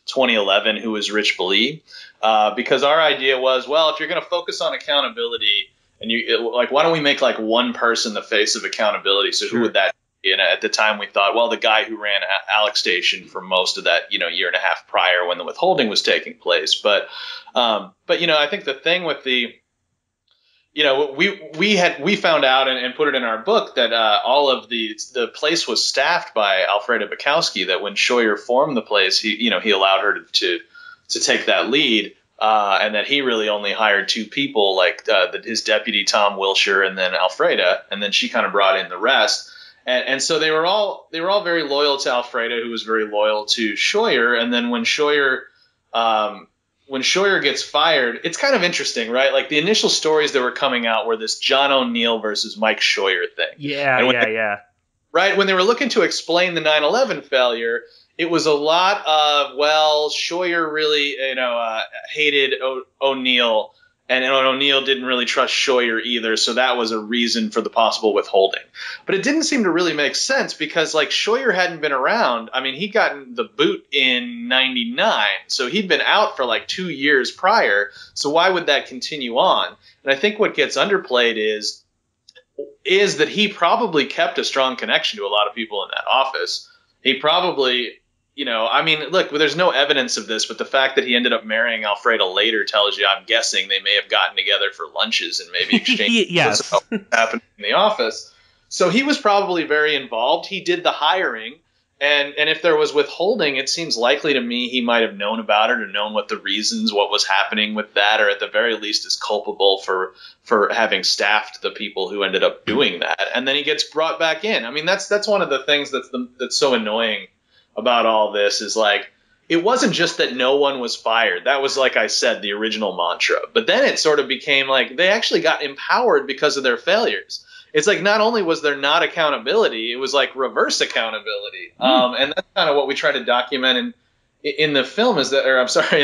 2011, who was Rich Blee, because our idea was, well, if you're going to focus on accountability, and why don't we make like one person the face of accountability? So who would that be? And at the time we thought, well, the guy who ran Alec Station for most of that, year and a half prior when the withholding was taking place. But I think the thing with the, we found out and put it in our book that all of the place was staffed by Alfreda Bukowski, that when Scheuer formed the place, he allowed her to take that lead. And that he really only hired two people, like his deputy Tom Wilshire and then Alfreda, and then she kind of brought in the rest. And so they were all very loyal to Alfreda, who was very loyal to Scheuer. And then when Scheuer gets fired, it's kind of interesting, right? Like the initial stories that were coming out were this John O'Neill versus Mike Scheuer thing. Yeah. Right, when they were looking to explain the 9/11 failure, it was a lot of, well, Scheuer really, hated O'Neill, and O'Neill didn't really trust Scheuer either, so that was a reason for the possible withholding. But it didn't seem to really make sense because, like, Scheuer hadn't been around. I mean, he'd gotten the boot in 99, so he'd been out for like 2 years prior, so why would that continue on? And I think what gets underplayed is that he probably kept a strong connection to a lot of people in that office. He probably... look, there's no evidence of this, but the fact that he ended up marrying Alfreda later tells you, I'm guessing they may have gotten together for lunches and maybe exchanged yes. what happened in the office. So he was probably very involved. He did the hiring. And if there was withholding, it seems likely to me he might have known about it or known what the reasons, what was happening with that, or at the very least is culpable for having staffed the people who ended up doing that. And then he gets brought back in. I mean, that's one of the things that's so annoying about all this is, like, it wasn't just that no one was fired. That was, like I said, the original mantra. But then it sort of became like they actually got empowered because of their failures. it's like not only was there not accountability, it was like reverse accountability. And that's kind of what we try to document in the film in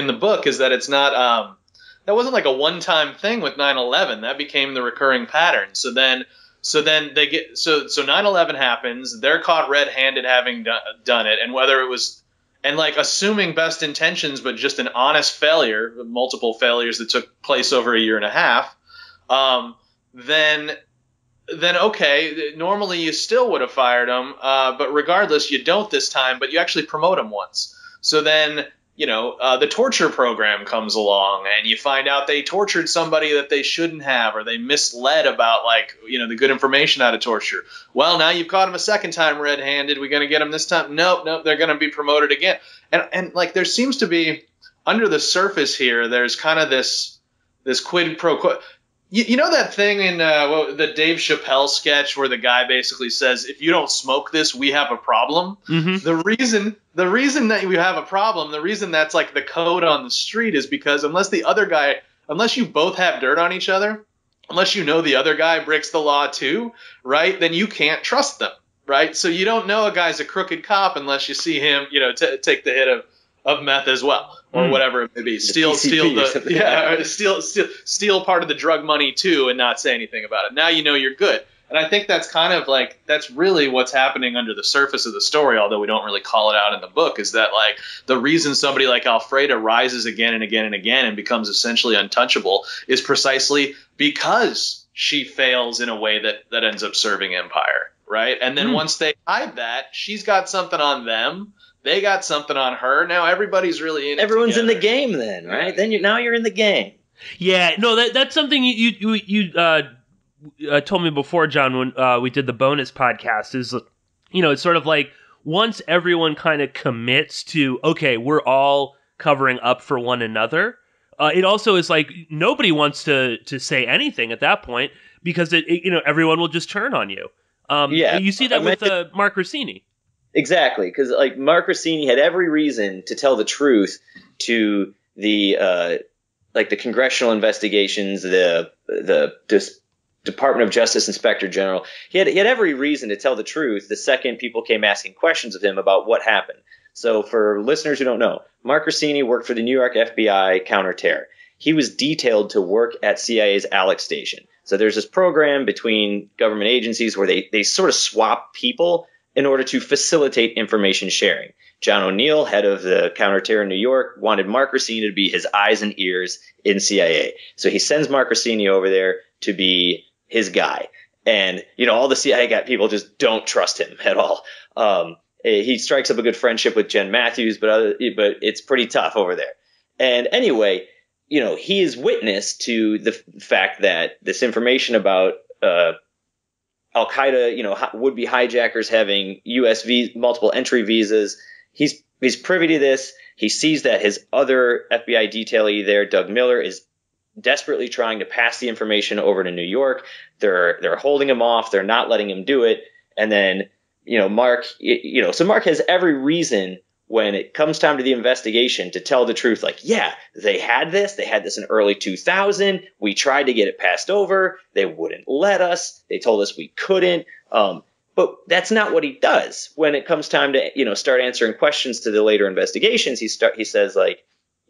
the book, is that it's not that wasn't like a one-time thing with 9/11. That became the recurring pattern. So then 9/11 happens. They're caught red-handed having done it, and whether it was, and like assuming best intentions, but just an honest failure, multiple failures that took place over a year and a half, then okay, normally you still would have fired them, but regardless, you don't this time, but you actually promote them once. So then, the torture program comes along, and you find out they tortured somebody that they shouldn't have, or they misled about, the good information out of torture. Well, now you've caught them a second time red-handed. We're going to get them this time. Nope, they're going to be promoted again. And there seems to be, under the surface here, there's kind of this quid pro quo. You know that thing in the Dave Chappelle sketch where the guy basically says, if you don't smoke this, we have a problem? Mm-hmm. The reason that we have a problem, the reason that's like the code on the street, is because unless you both have dirt on each other, unless you know the other guy breaks the law too, right, then you can't trust them, right? So you don't know a guy's a crooked cop unless you see him, take the hit of meth as well, or whatever it may be. Steal part of the drug money too, and not say anything about it. Now you know you're good. And I think that's kind of that's really what's happening under the surface of the story, although we don't really call it out in the book, is that the reason somebody like Alfreda rises again and again and again and becomes essentially untouchable is precisely because she fails in a way that ends up serving Empire, right? And then once they hide that, she's got something on them. They got something on her. Now everybody's really in it. Everyone's together. in the game then, right? Then now you're in the game. Yeah, no, that's something you told me before, John, when we did the bonus podcast, is, it's sort of like once everyone kind of commits to, okay, we're all covering up for one another, it also is like nobody wants to say anything at that point, because everyone will just turn on you. You see that with Mark Rossini. Exactly, because Mark Rossini had every reason to tell the truth to the congressional investigations, the Department of Justice Inspector General. He had every reason to tell the truth the second people came asking questions of him about what happened. So for listeners who don't know, Mark Rossini worked for the New York FBI counterterror. He was detailed to work at CIA's Alec Station. So there's this program between government agencies where they sort of swap people in order to facilitate information sharing. John O'Neill, head of the counterterror in New York, wanted Mark Rossini to be his eyes and ears in CIA. So he sends Mark Rossini over there to be his guy. And, all the CIA people just don't trust him at all. He strikes up a good friendship with Jen Matthews, but it's pretty tough over there. And anyway, he is witness to the fact that this information about Al-Qaeda, would-be hijackers having U.S. multiple entry visas. He's privy to this. He sees that his other FBI detailee there, Doug Miller, is desperately trying to pass the information over to New York. They're holding him off. They're not letting him do it. And then, Mark, so Mark has every reason when it comes time to the investigation to tell the truth. They had this in early 2000. We tried to get it passed over. They wouldn't let us. They told us we couldn't. But that's not what he does. When it comes time to, start answering questions to the later investigations, he says I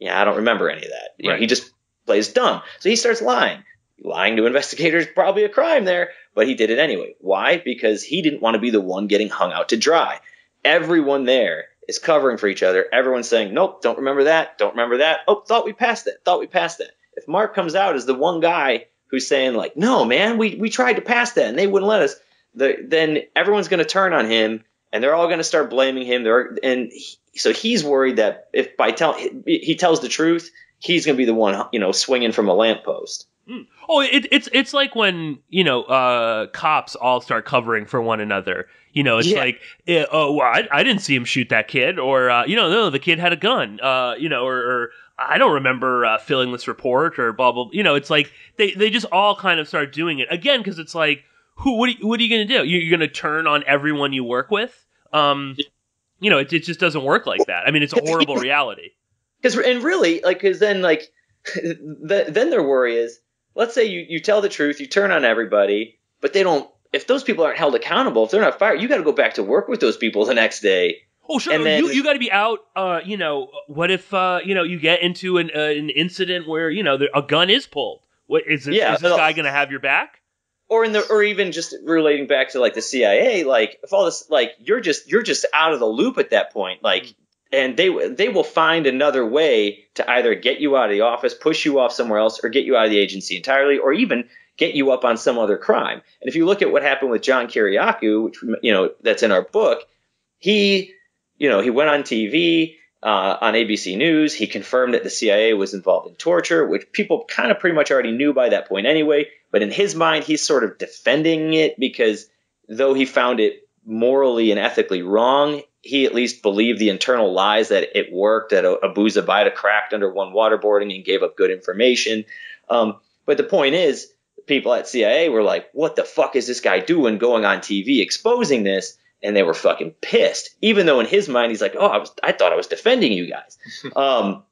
don't remember any of that. Right. He just plays dumb. So he starts lying. Lying to investigators, probably a crime there, but he did it anyway. Why? Because he didn't want to be the one getting hung out to dry. Everyone there is covering for each other. Everyone's saying, nope, don't remember that. Don't remember that. Oh, thought we passed that. If Mark comes out as the one guy who's saying no, man, we tried to pass that and they wouldn't let us, then everyone's going to turn on him and they're all going to start blaming him. So he's worried that if he tells the truth, he's going to be the one, swinging from a lamppost. Oh, it's like when, cops all start covering for one another. I didn't see him shoot that kid, or, no, the kid had a gun, or I don't remember filling this report, or blah, blah, it's like they just all kind of start doing it again, because it's like, what are you going to do? You're going to turn on everyone you work with? It just doesn't work like that. I mean, it's a horrible reality. Because then their worry is, let's say you tell the truth, you turn on everybody, but they don't if those people aren't held accountable, if they're not fired, you got to go back to work with those people the next day. Oh, sure. And then, you got to be out. What if you get into an incident where a gun is pulled? What is this? Is this guy going to have your back? Or even just relating back to like the CIA, like if all this, like you're just out of the loop at that point, like, and they will find another way to either get you out of the office, push you off somewhere else, or get you out of the agency entirely, or even get you up on some other crime. And if you look at what happened with John Kiriakou, which that's in our book, he went on TV, on ABC News. He confirmed that the CIA was involved in torture, which people kind of pretty much already knew by that point anyway. But in his mind, he's sort of defending it because though he found it morally and ethically wrong, he at least believed the internal lies that it worked, that Abu Zubaydah cracked under one waterboarding and gave up good information. But the point is, people at CIA were like, what the fuck is this guy doing going on TV exposing this? And they were fucking pissed, even though in his mind, he's like, oh, I thought I was defending you guys. And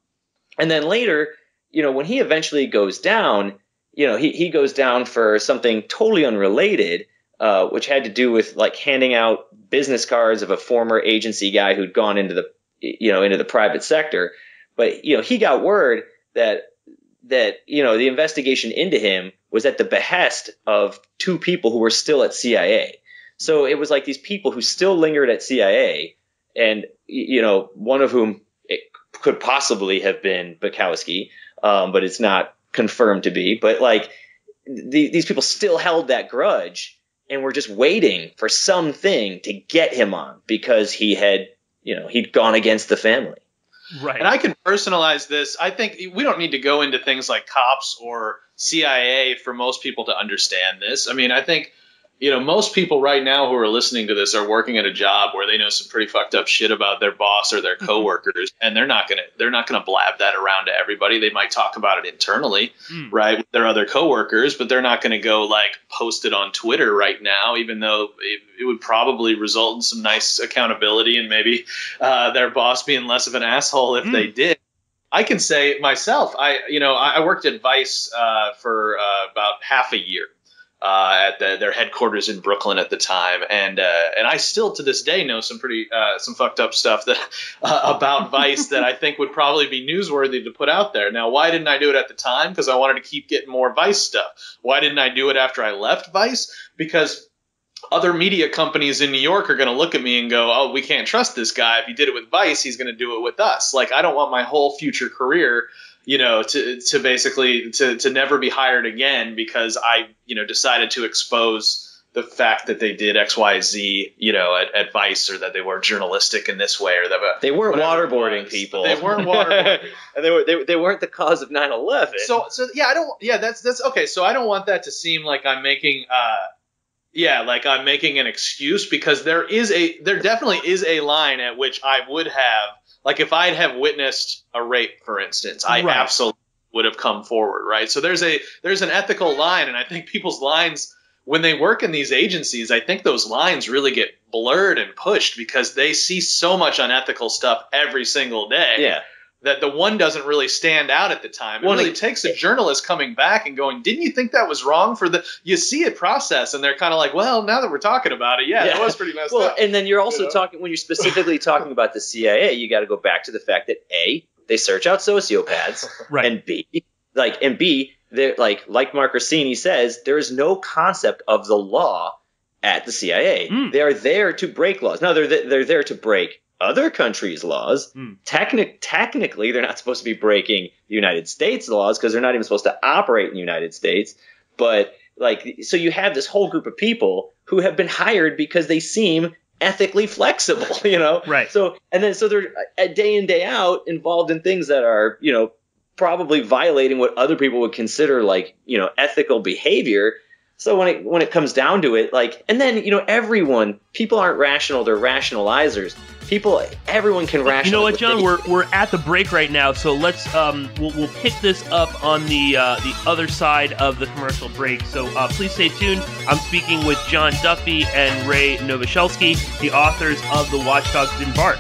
then later, when he eventually goes down, he goes down for something totally unrelated, which had to do with like handing out business cards of a former agency guy who'd gone into the private sector. But, he got word that the investigation into him was at the behest of two people who were still at CIA. So it was like these people who still lingered at CIA, and one of whom it could possibly have been Bukowski, but it's not confirmed to be. But like these people still held that grudge and were just waiting for something to get him on because he had he'd gone against the family. Right. And I can personalize this. I think we don't need to go into things like cops or CIA for most people to understand this. I mean, I think. Most people right now who are listening to this are working at a job where they know some pretty fucked up shit about their boss or their coworkers, and they're not gonna blab that around to everybody. They might talk about it internally, right, with their other coworkers, but they're not gonna go like post it on Twitter right now, even though it would probably result in some nice accountability and maybe their boss being less of an asshole if they did. I can say myself, I worked at Vice for about half a year. At their headquarters in Brooklyn at the time, and I still to this day know some fucked up stuff that about Vice that I think would probably be newsworthy to put out there. Now, why didn't I do it at the time? Because I wanted to keep getting more Vice stuff. Why didn't I do it after I left Vice? Because other media companies in New York are going to look at me and go, "Oh, we can't trust this guy. If he did it with Vice, he's going to do it with us." Like, I don't want my whole future career. To basically to never be hired again because I, decided to expose the fact that they did X, Y, Z, at Vice, or that they were journalistic in this way, or that they weren't waterboarding people. They weren't waterboarding, and they weren't the cause of 9/11. So yeah, that's okay. So I don't want that to seem like I'm making I'm making an excuse, because there definitely is a line at which I would have. Like if I'd have witnessed a rape, for instance, I absolutely would have come forward, right? So there's an ethical line, and I think people's lines, when they work in these agencies, I think those lines really get blurred and pushed because they see so much unethical stuff every single day. Yeah. That the one doesn't really stand out at the time. It really takes a journalist coming back and going, "Didn't you think that was wrong?" You see it process, and they're kind of like, "Well, now that we're talking about it, that was pretty messed up." And then you're also talking, when you're specifically talking about the CIA, you got to go back to the fact that A, they search out sociopaths, right, and B, they're like Mark Rossini says, there is no concept of the law at the CIA. They are there to break laws. No, they're there to break other countries' laws. Technically, they're not supposed to be breaking the United States laws because they're not even supposed to operate in the United States. But so you have this whole group of people who have been hired because they seem ethically flexible, Right. So they're day in, day out involved in things that are, probably violating what other people would consider ethical behavior. So when it comes down to it, and then, people aren't rational, they're rationalizers. Everyone can rationalize. You know what, John? We're at the break right now, so let's we'll pick this up on the other side of the commercial break. So please stay tuned. I'm speaking with John Duffy and Ray Nowosielski, the authors of the Watchdogs Didn't Bark.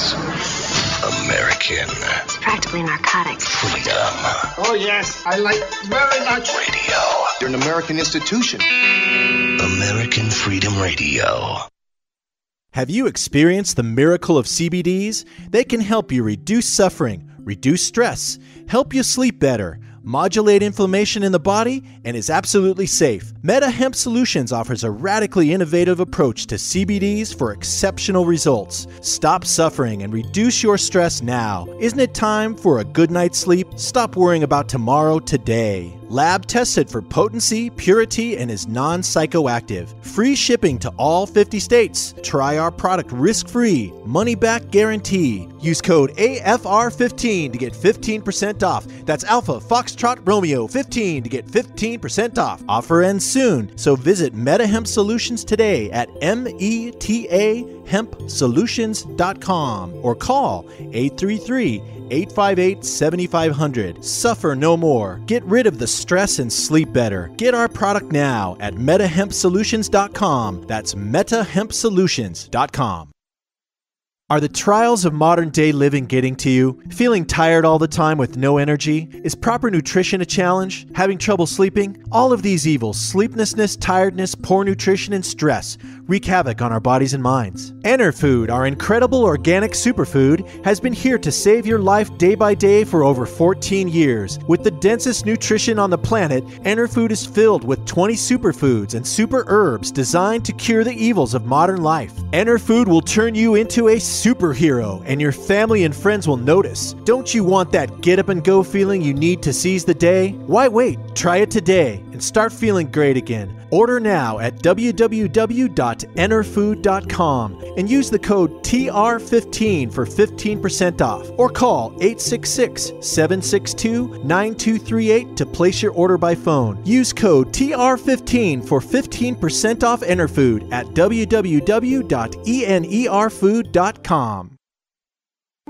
It's American. It's practically narcotic. Freedom. Oh, yes, I like very much. Radio. You're an American institution. American Freedom Radio. Have you experienced the miracle of CBDs? They can help you reduce suffering, reduce stress, help you sleep better, modulate inflammation in the body, and is absolutely safe. Meta Hemp Solutions offers a radically innovative approach to CBDs for exceptional results. Stop suffering and reduce your stress now. Isn't it time for a good night's sleep? Stop worrying about tomorrow today. Lab tested for potency, purity, and is non-psychoactive. Free shipping to all 50 states. Try our product risk-free. Money-back guarantee. Use code AFR15 to get 15% off. That's Alpha Foxtrot Romeo 15 to get 15% off. Offer ends soon, so visit Meta Hemp Solutions today at metahempsolutions.com or call 833-858-7500. Suffer no more. Get rid of the stress and sleep better. Get our product now at metahempsolutions.com. That's metahempsolutions.com. Are the trials of modern-day living getting to you? Feeling tired all the time with no energy? Is proper nutrition a challenge? Having trouble sleeping? All of these evils, sleeplessness, tiredness, poor nutrition, and stress, wreak havoc on our bodies and minds. Enerfood, our incredible organic superfood, has been here to save your life day by day for over 14 years. With the densest nutrition on the planet, Enerfood is filled with 20 superfoods and super herbs designed to cure the evils of modern life. Enerfood will turn you into a superhero, and your family and friends will notice. Don't you want that get up and go feeling you need to seize the day? Why wait? Try it today and start feeling great again. Order now at www.enerfood.com and use the code TR15 for 15% off, or call 866-762-9238 to place your order by phone. Use code TR15 for 15% off Enerfood at www.enerfood.com.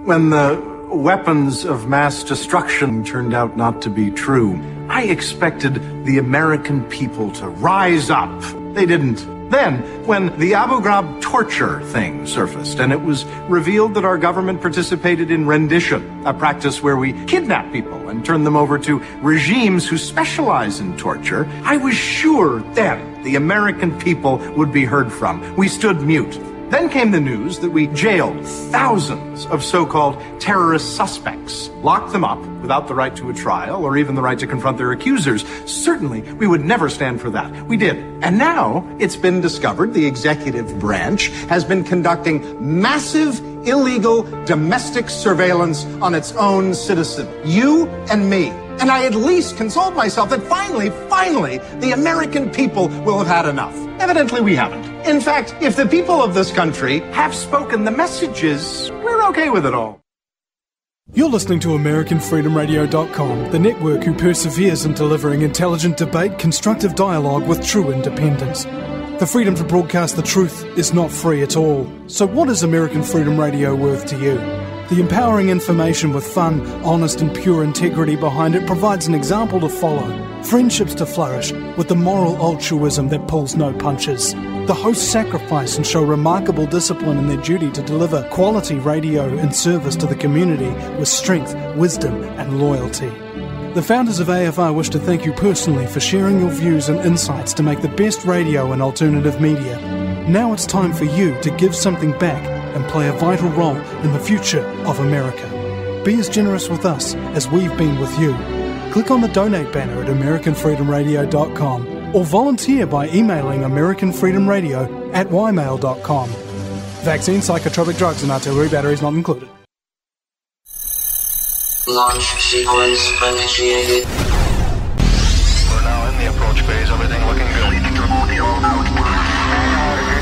When the weapons of mass destruction turned out not to be true, I expected the American people to rise up. They didn't. Then, when the Abu Ghraib torture thing surfaced and it was revealed that our government participated in rendition, a practice where we kidnap people and turn them over to regimes who specialize in torture, I was sure then the American people would be heard from. We stood mute. Then came the news that we jailed thousands of so-called terrorist suspects, locked them up without the right to a trial or even the right to confront their accusers. Certainly, we would never stand for that. We did. And now it's been discovered the executive branch has been conducting massive illegal domestic surveillance on its own citizen, you and me. And I at least consoled myself that finally, the American people will have had enough. Evidently, we haven't. In fact, if the people of this country have spoken the messages, we're okay with it all. You're listening to AmericanFreedomRadio.com, the network who perseveres in delivering intelligent debate, constructive dialogue with true independence. The freedom to broadcast the truth is not free at all. So what is American Freedom Radio worth to you? The empowering information with fun, honest and pure integrity behind it provides an example to follow. Friendships to flourish with the moral altruism that pulls no punches. The hosts sacrifice and show remarkable discipline in their duty to deliver quality radio in service to the community with strength, wisdom and loyalty. The founders of AFR wish to thank you personally for sharing your views and insights to make the best radio and alternative media. Now it's time for you to give something back and play a vital role in the future of America. Be as generous with us as we've been with you. Click on the donate banner at AmericanFreedomRadio.com or volunteer by emailing AmericanFreedomRadio@ymail.com. Vaccine, psychotropic drugs and artillery batteries not included. Launch sequence initiated. We're now in the approach phase. Everything looking good.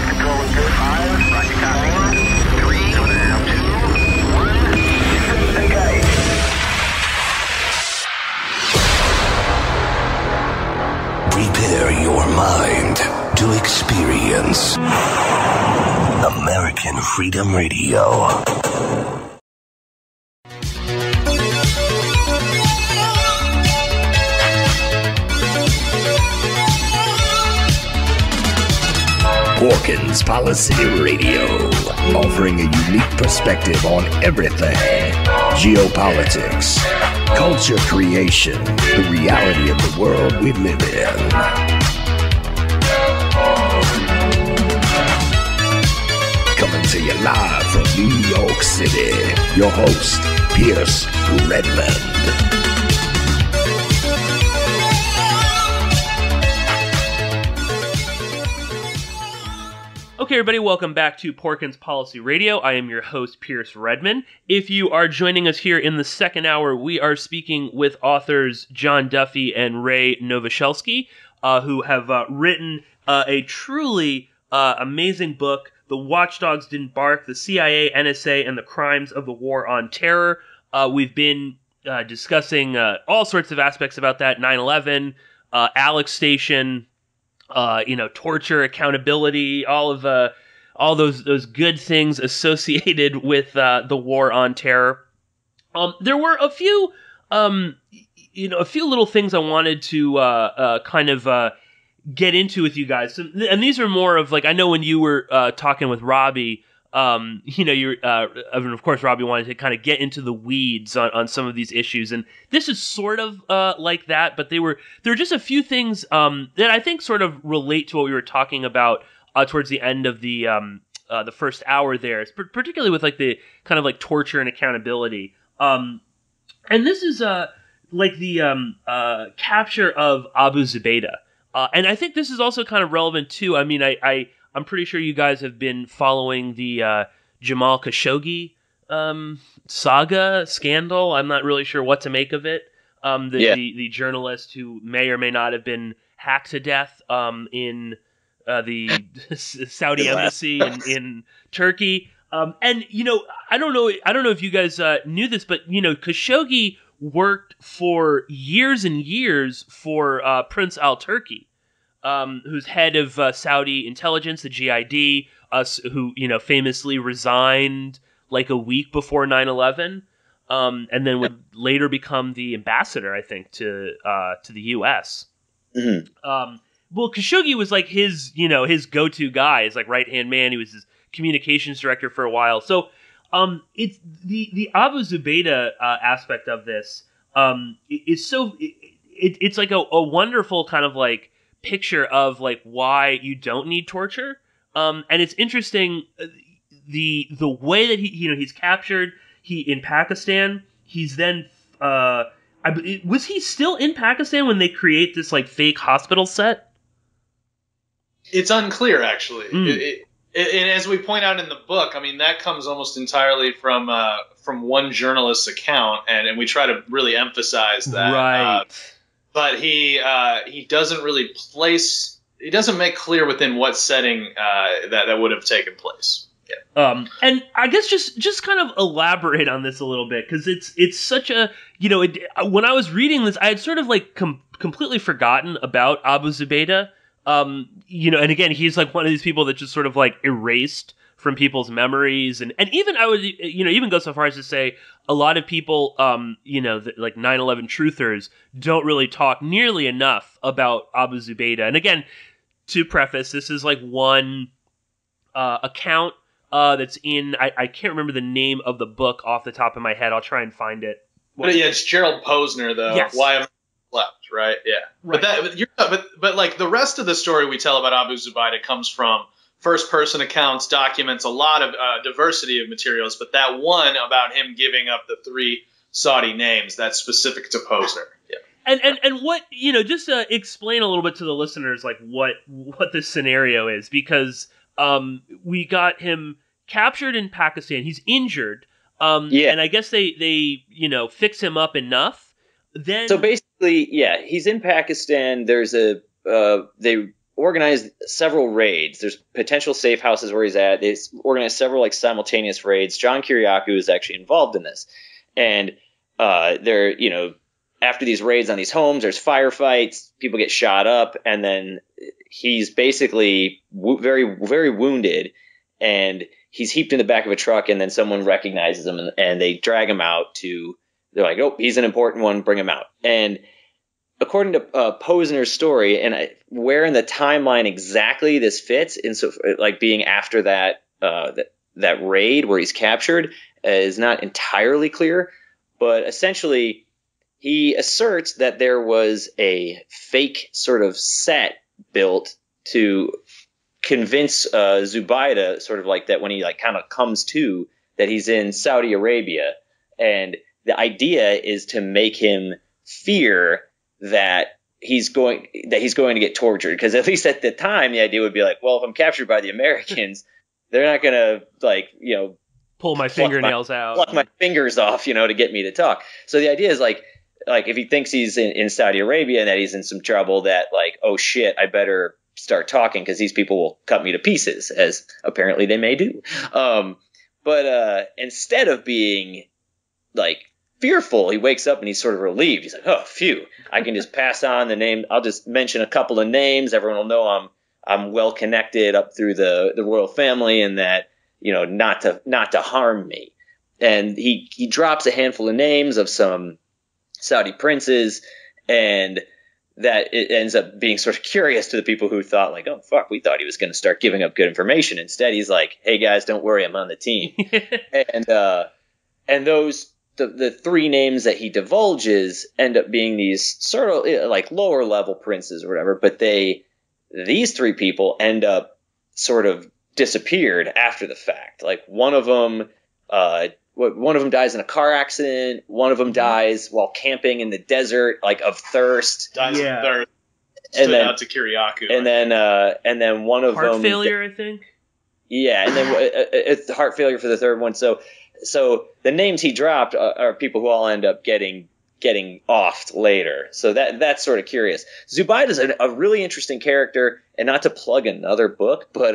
Control is good. 5, rocket copy. 4, 3, 2, 1. Engage. Prepare your mind to experience American Freedom Radio. Porkins Policy Radio, offering a unique perspective on everything: geopolitics, culture creation, the reality of the world we live in. Coming to you live from New York City, your host, Pierce Redmond. Okay, everybody, welcome back to Porkins Policy Radio. I am your host, Pierce Redmond. If you are joining us here in the second hour, we are speaking with authors John Duffy and Ray Nowosielski, who have written a truly amazing book, The Watchdogs Didn't Bark, the CIA, NSA, and the Crimes of the War on Terror. We've been discussing all sorts of aspects about that, 9/11, Alec Station, torture, accountability, all those good things associated with the war on terror. There were a few little things I wanted to get into with you guys, and these are more of like, I know when you were talking with Robbie, of course Robbie wanted to kind of get into the weeds on some of these issues, and this is sort of like that, but there were just a few things that I think sort of relate to what we were talking about towards the end of the first hour there, particularly with like the kind of like torture and accountability. And this is like the capture of Abu Zubaydah. And I think this is also kind of relevant too. I mean, I'm pretty sure you guys have been following the Jamal Khashoggi saga, scandal. I'm not really sure what to make of it. The journalist who may or may not have been hacked to death in the Saudi embassy in Turkey. And I don't know if you guys knew this, but Khashoggi worked for years and years for Prince al-Turki, who's head of Saudi intelligence, the GID, who famously resigned like a week before 9/11, and then would later become the ambassador, I think, to the U.S. Mm-hmm. Well, Khashoggi was like his go-to guy, his like right-hand man. He was his communications director for a while. So it's the Abu Zubaydah aspect of this is so it's like a wonderful kind of like picture of like why you don't need torture, and it's interesting the way that he's captured. In Pakistan, he's then was he still in Pakistan when they create this like fake hospital set? It's unclear, actually. And as we point out in the book, I mean, that comes almost entirely from one journalist's account, and we try to really emphasize that. Right. But he doesn't really place. He doesn't make clear within what setting that would have taken place. Yeah. And I guess just kind of elaborate on this a little bit, because it's such a when I was reading this, I had sort of like completely forgotten about Abu Zubaydah. And again, he's like one of these people that just sort of like erased from people's memories, and even I would even go so far as to say a lot of people like 9/11 truthers don't really talk nearly enough about Abu Zubaydah. And again, to preface, this is like one account that's in I can't remember the name of the book off the top of my head. I'll try and find it. But yeah, it's Gerald Posner though. Yes. Why am left, right? Yeah. Right. But like the rest of the story we tell about Abu Zubaydah comes from first-person accounts, documents, a lot of diversity of materials, but that one about him giving up the 3 Saudi names, that's specific to Posner. Yeah. And what, just to explain a little bit to the listeners, like what this scenario is, because we got him captured in Pakistan. He's injured. And I guess they fix him up enough. Then so basically, yeah, he's in Pakistan. There's they organized several raids. There's potential safe houses where he's at. They organized several like simultaneous raids. John Kiriakou is actually involved in this, and they're after these raids on these homes, there's firefights. People get shot up, and then he's basically very very wounded, and he's heaped in the back of a truck, and then someone recognizes him, and they drag him out to. They're like, oh, he's an important one. Bring him out. And according to Posner's story, and where in the timeline exactly this fits, in so like being after that that raid where he's captured, is not entirely clear. But essentially, he asserts that there was a fake sort of set built to convince Zubaydah, sort of like that when he like kind of comes to, that he's in Saudi Arabia, and the idea is to make him fear that he's going to get tortured, because at least at the time the idea would be like, well, if I'm captured by the Americans, they're not gonna like, you know, pull my fingernails out, pluck my fingers off, you know, to get me to talk. So the idea is like if he thinks he's in Saudi Arabia and that he's in some trouble, that like, oh shit, I better start talking because these people will cut me to pieces, as apparently they may do. But instead of being like fearful, he wakes up and he's sort of relieved. He's like, oh, phew, I can just pass on the name. I'll just mention a couple of names. Everyone will know I'm well connected up through the royal family, and that, you know, not to harm me. And he drops a handful of names of some Saudi princes, and that it ends up being sort of curious to the people who thought like, oh fuck, we thought he was going to start giving up good information. Instead, he's like, hey guys, don't worry, I'm on the team. and those the three names that he divulges end up being these sort of like lower level princes or whatever, but these three people end up sort of disappeared after the fact. Like one of them dies in a car accident. One of them dies while camping in the desert, like of thirst. Dies of thirst. And then out to Kiriakou. And then one of them heart failure, I think. Yeah, and then it's heart failure for the third one. So the names he dropped are people who all end up getting offed later. So that's sort of curious. Zubaydah is a really interesting character, and not to plug another book, but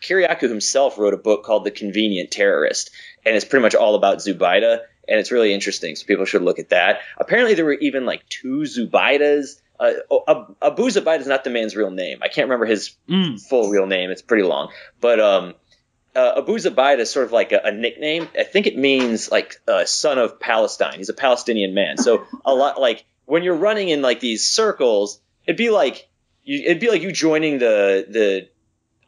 Kiriakou himself wrote a book called The Convenient Terrorist, and it's pretty much all about Zubaydah, and it's really interesting, so people should look at that. Apparently there were even like two Zubaydahs. Abu Zubaydah is not the man's real name. I can't remember his full real name. It's pretty long. But Abu Zubaydah is sort of like a nickname. I think it means like son of Palestine. He's a Palestinian man. So a lot like when you're running in like these circles, it'd be like you joining the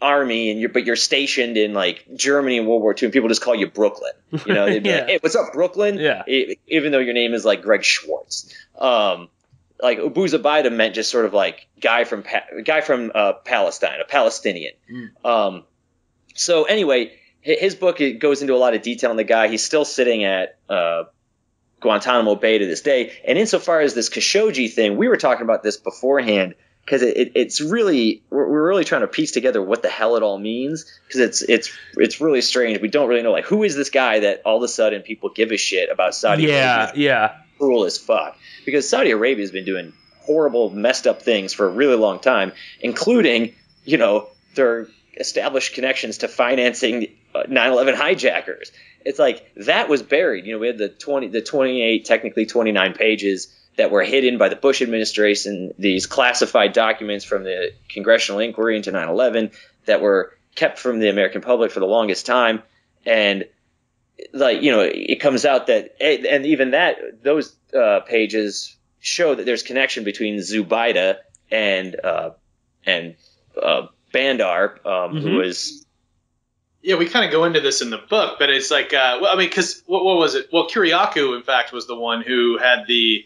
army but you're stationed in like Germany in World War II, and people just call you Brooklyn. You know, they'd be like, hey, what's up, Brooklyn? Yeah. Even though your name is like Greg Schwartz. Like Abu Zubaydah meant just sort of like guy from Palestine, a Palestinian. So anyway, his book, it goes into a lot of detail on the guy. He's still sitting at Guantanamo Bay to this day. And insofar as this Khashoggi thing, we were talking about this beforehand, because it's really, we're really trying to piece together what the hell it all means, because it's really strange. We don't really know, like, who is this guy that all of a sudden people give a shit about Saudi Arabia? Yeah. Cruel as fuck. Because Saudi Arabia has been doing horrible, messed up things for a really long time, including, you know, their established connections to financing 9/11 hijackers. It's like that was buried. You know, we had the 28, technically 29 pages that were hidden by the Bush administration, these classified documents from the congressional inquiry into 9/11 that were kept from the American public for the longest time. And like, you know, it comes out that, and even that, those pages show that there's connection between Zubaydah and Bandar, who was. Yeah, we kind of go into this in the book, but it's like, well, I mean, because what was it? Well, Kiriakou, in fact, was the one who had the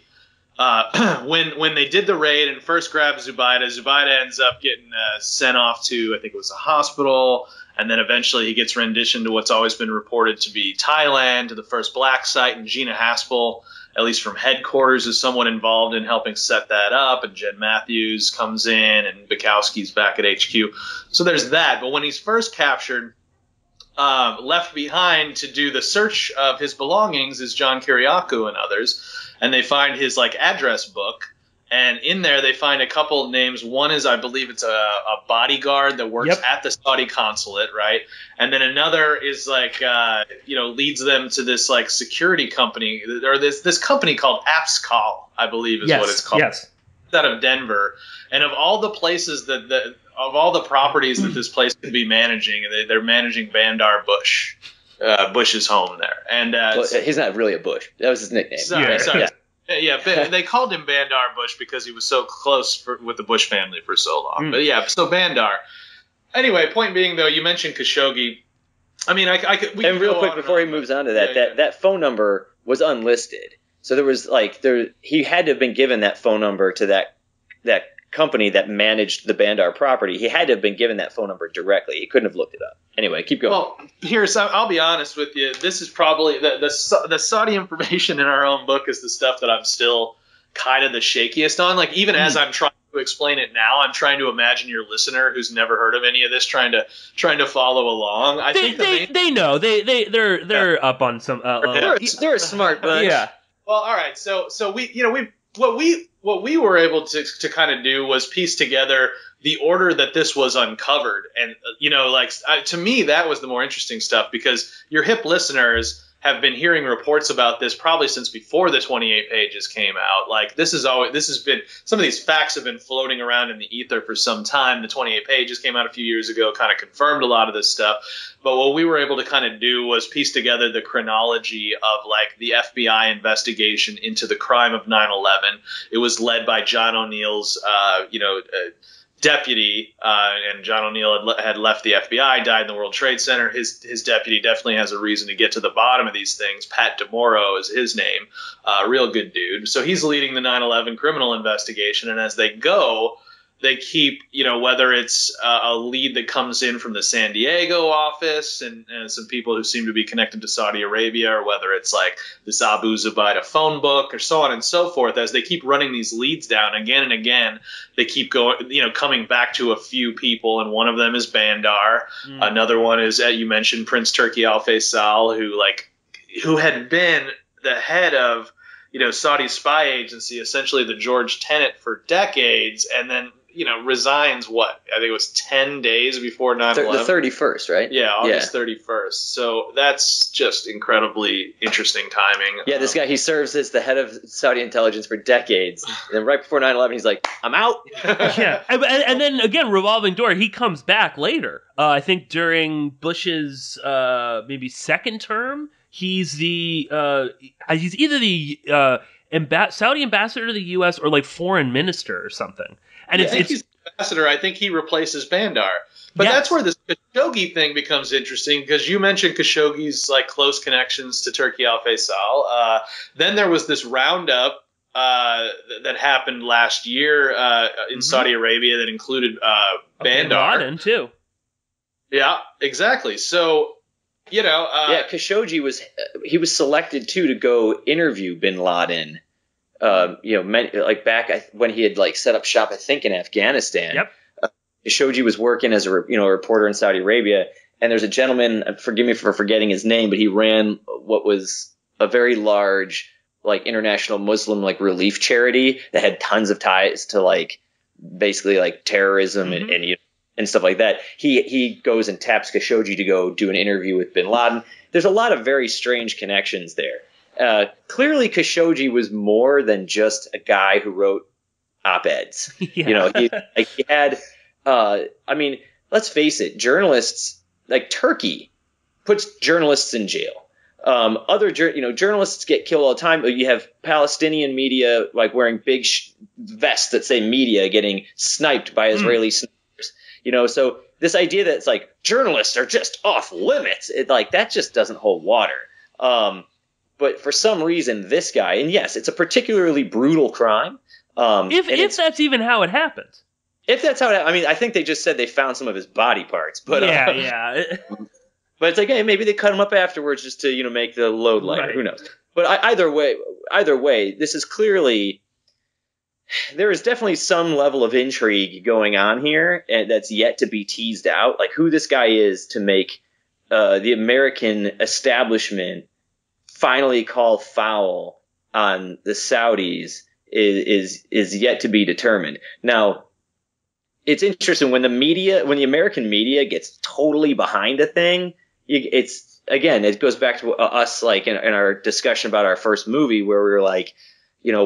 when they did the raid and first grabbed Zubaydah. Zubaydah ends up getting sent off to, I think it was a hospital, and then eventually he gets renditioned to what's always been reported to be Thailand, to the first black site, and Gina Haspel, at least from headquarters, is someone involved in helping set that up, and Jed Matthews comes in, and Bukowski's back at HQ. So there's that. But when he's first captured, left behind to do the search of his belongings is John Kiriakou and others, and they find his like address book, and in there they find a couple names. One is, I believe it's a bodyguard that works at the Saudi consulate, right? And then another is like leads them to this like security company, or this company called Apscall, I believe is what it's called. Yes. It's out of Denver, and of all the places of all the properties that this place could be managing, they're managing Bandar Bush, Bush's home there. And well, he's not really a Bush. That was his nickname. Sorry. Yeah, they called him Bandar Bush because he was so close with the Bush family for so long. But yeah, so Bandar. Anyway, point being, though, you mentioned Khashoggi. I mean, and real quick before he moves on to that, that phone number was unlisted. So there was he had to have been given that phone number to that company that managed the Bandar property. He had to have been given that phone number directly. He couldn't have looked it up. Anyway, keep going. Well, I'll be honest with you. This is probably the Saudi information in our own book is the stuff that I'm still kind of the shakiest on. Like, even as I'm trying to explain it now, I'm trying to imagine your listener who's never heard of any of this trying to follow along. I think they know they're up on some. They're a smart bunch. Yeah. Well, all right. So what we were able to kind of do was piece together the order that this was uncovered, and to me that was the more interesting stuff, because your hip listeners have been hearing reports about this probably since before the 28 pages came out. Like, this has been, some of these facts have been floating around in the ether for some time. The 28 pages came out a few years ago, kind of confirmed a lot of this stuff. But what we were able to kind of do was piece together the chronology of the FBI investigation into the crime of 9/11. It was led by John O'Neill's, deputy, and John O'Neill had left the FBI, died in the World Trade Center. His deputy definitely has a reason to get to the bottom of these things. Pat DeMoro is his name, real good dude. So he's leading the 9/11 criminal investigation, and as they go, they keep, whether it's a lead that comes in from the San Diego office and some people who seem to be connected to Saudi Arabia, or whether it's like this Abu Zubaydah phone book, or so on and so forth. As they keep running these leads down again and again, they keep going, coming back to a few people, and one of them is Bandar. Another one is, you mentioned, Prince Turki Al Faisal, who had been the head of Saudi spy agency, essentially the George Tenet, for decades, and then resigns, I think it was 10 days before 9/11. The 31st, right? Yeah, August 31st. So that's just incredibly interesting timing. Yeah, this guy, he serves as the head of Saudi intelligence for decades. And then right before 9/11, he's like, I'm out. Yeah, and then again, revolving door, he comes back later. I think during Bush's maybe second term, he's either the Saudi ambassador to the U.S. or foreign minister or something. And I think he's the ambassador. I think he replaces Bandar. But that's where this Khashoggi thing becomes interesting, because you mentioned Khashoggi's close connections to Turki Al Faisal. Then there was this roundup that happened last year in Saudi Arabia that included Bandar. Bin Laden too. Yeah, exactly. So Khashoggi was selected too to go interview Bin Laden. Back when he had set up shop, I think, in Afghanistan. Yep. Khashoggi was working as a reporter in Saudi Arabia, and there's a gentleman, forgive me for forgetting his name, but he ran what was a very large international Muslim relief charity that had tons of ties to basically terrorism and stuff like that. He goes and taps Khashoggi to go do an interview with Bin Laden. There's a lot of very strange connections there. Clearly, Khashoggi was more than just a guy who wrote op-eds. Yeah. He had. Let's face it. Journalists Turkey puts journalists in jail. Journalists get killed all the time. You have Palestinian media wearing big vests that say media getting sniped by Israeli snipers. So this idea that it's journalists are just off limits, that just doesn't hold water. But for some reason, this guy, and yes, it's a particularly brutal crime. If that's even how it happened. If that's how it I think they just said they found some of his body parts. But yeah. But it's hey, maybe they cut him up afterwards just to make the load lighter. Right. Who knows? But either way, this is clearly, there is definitely some level of intrigue going on here, and that's yet to be teased out. Who this guy is to make the American establishment finally call foul on the Saudis is yet to be determined. Now, it's interesting when the American media gets totally behind a thing. It goes back to us in our discussion about our first movie, where we were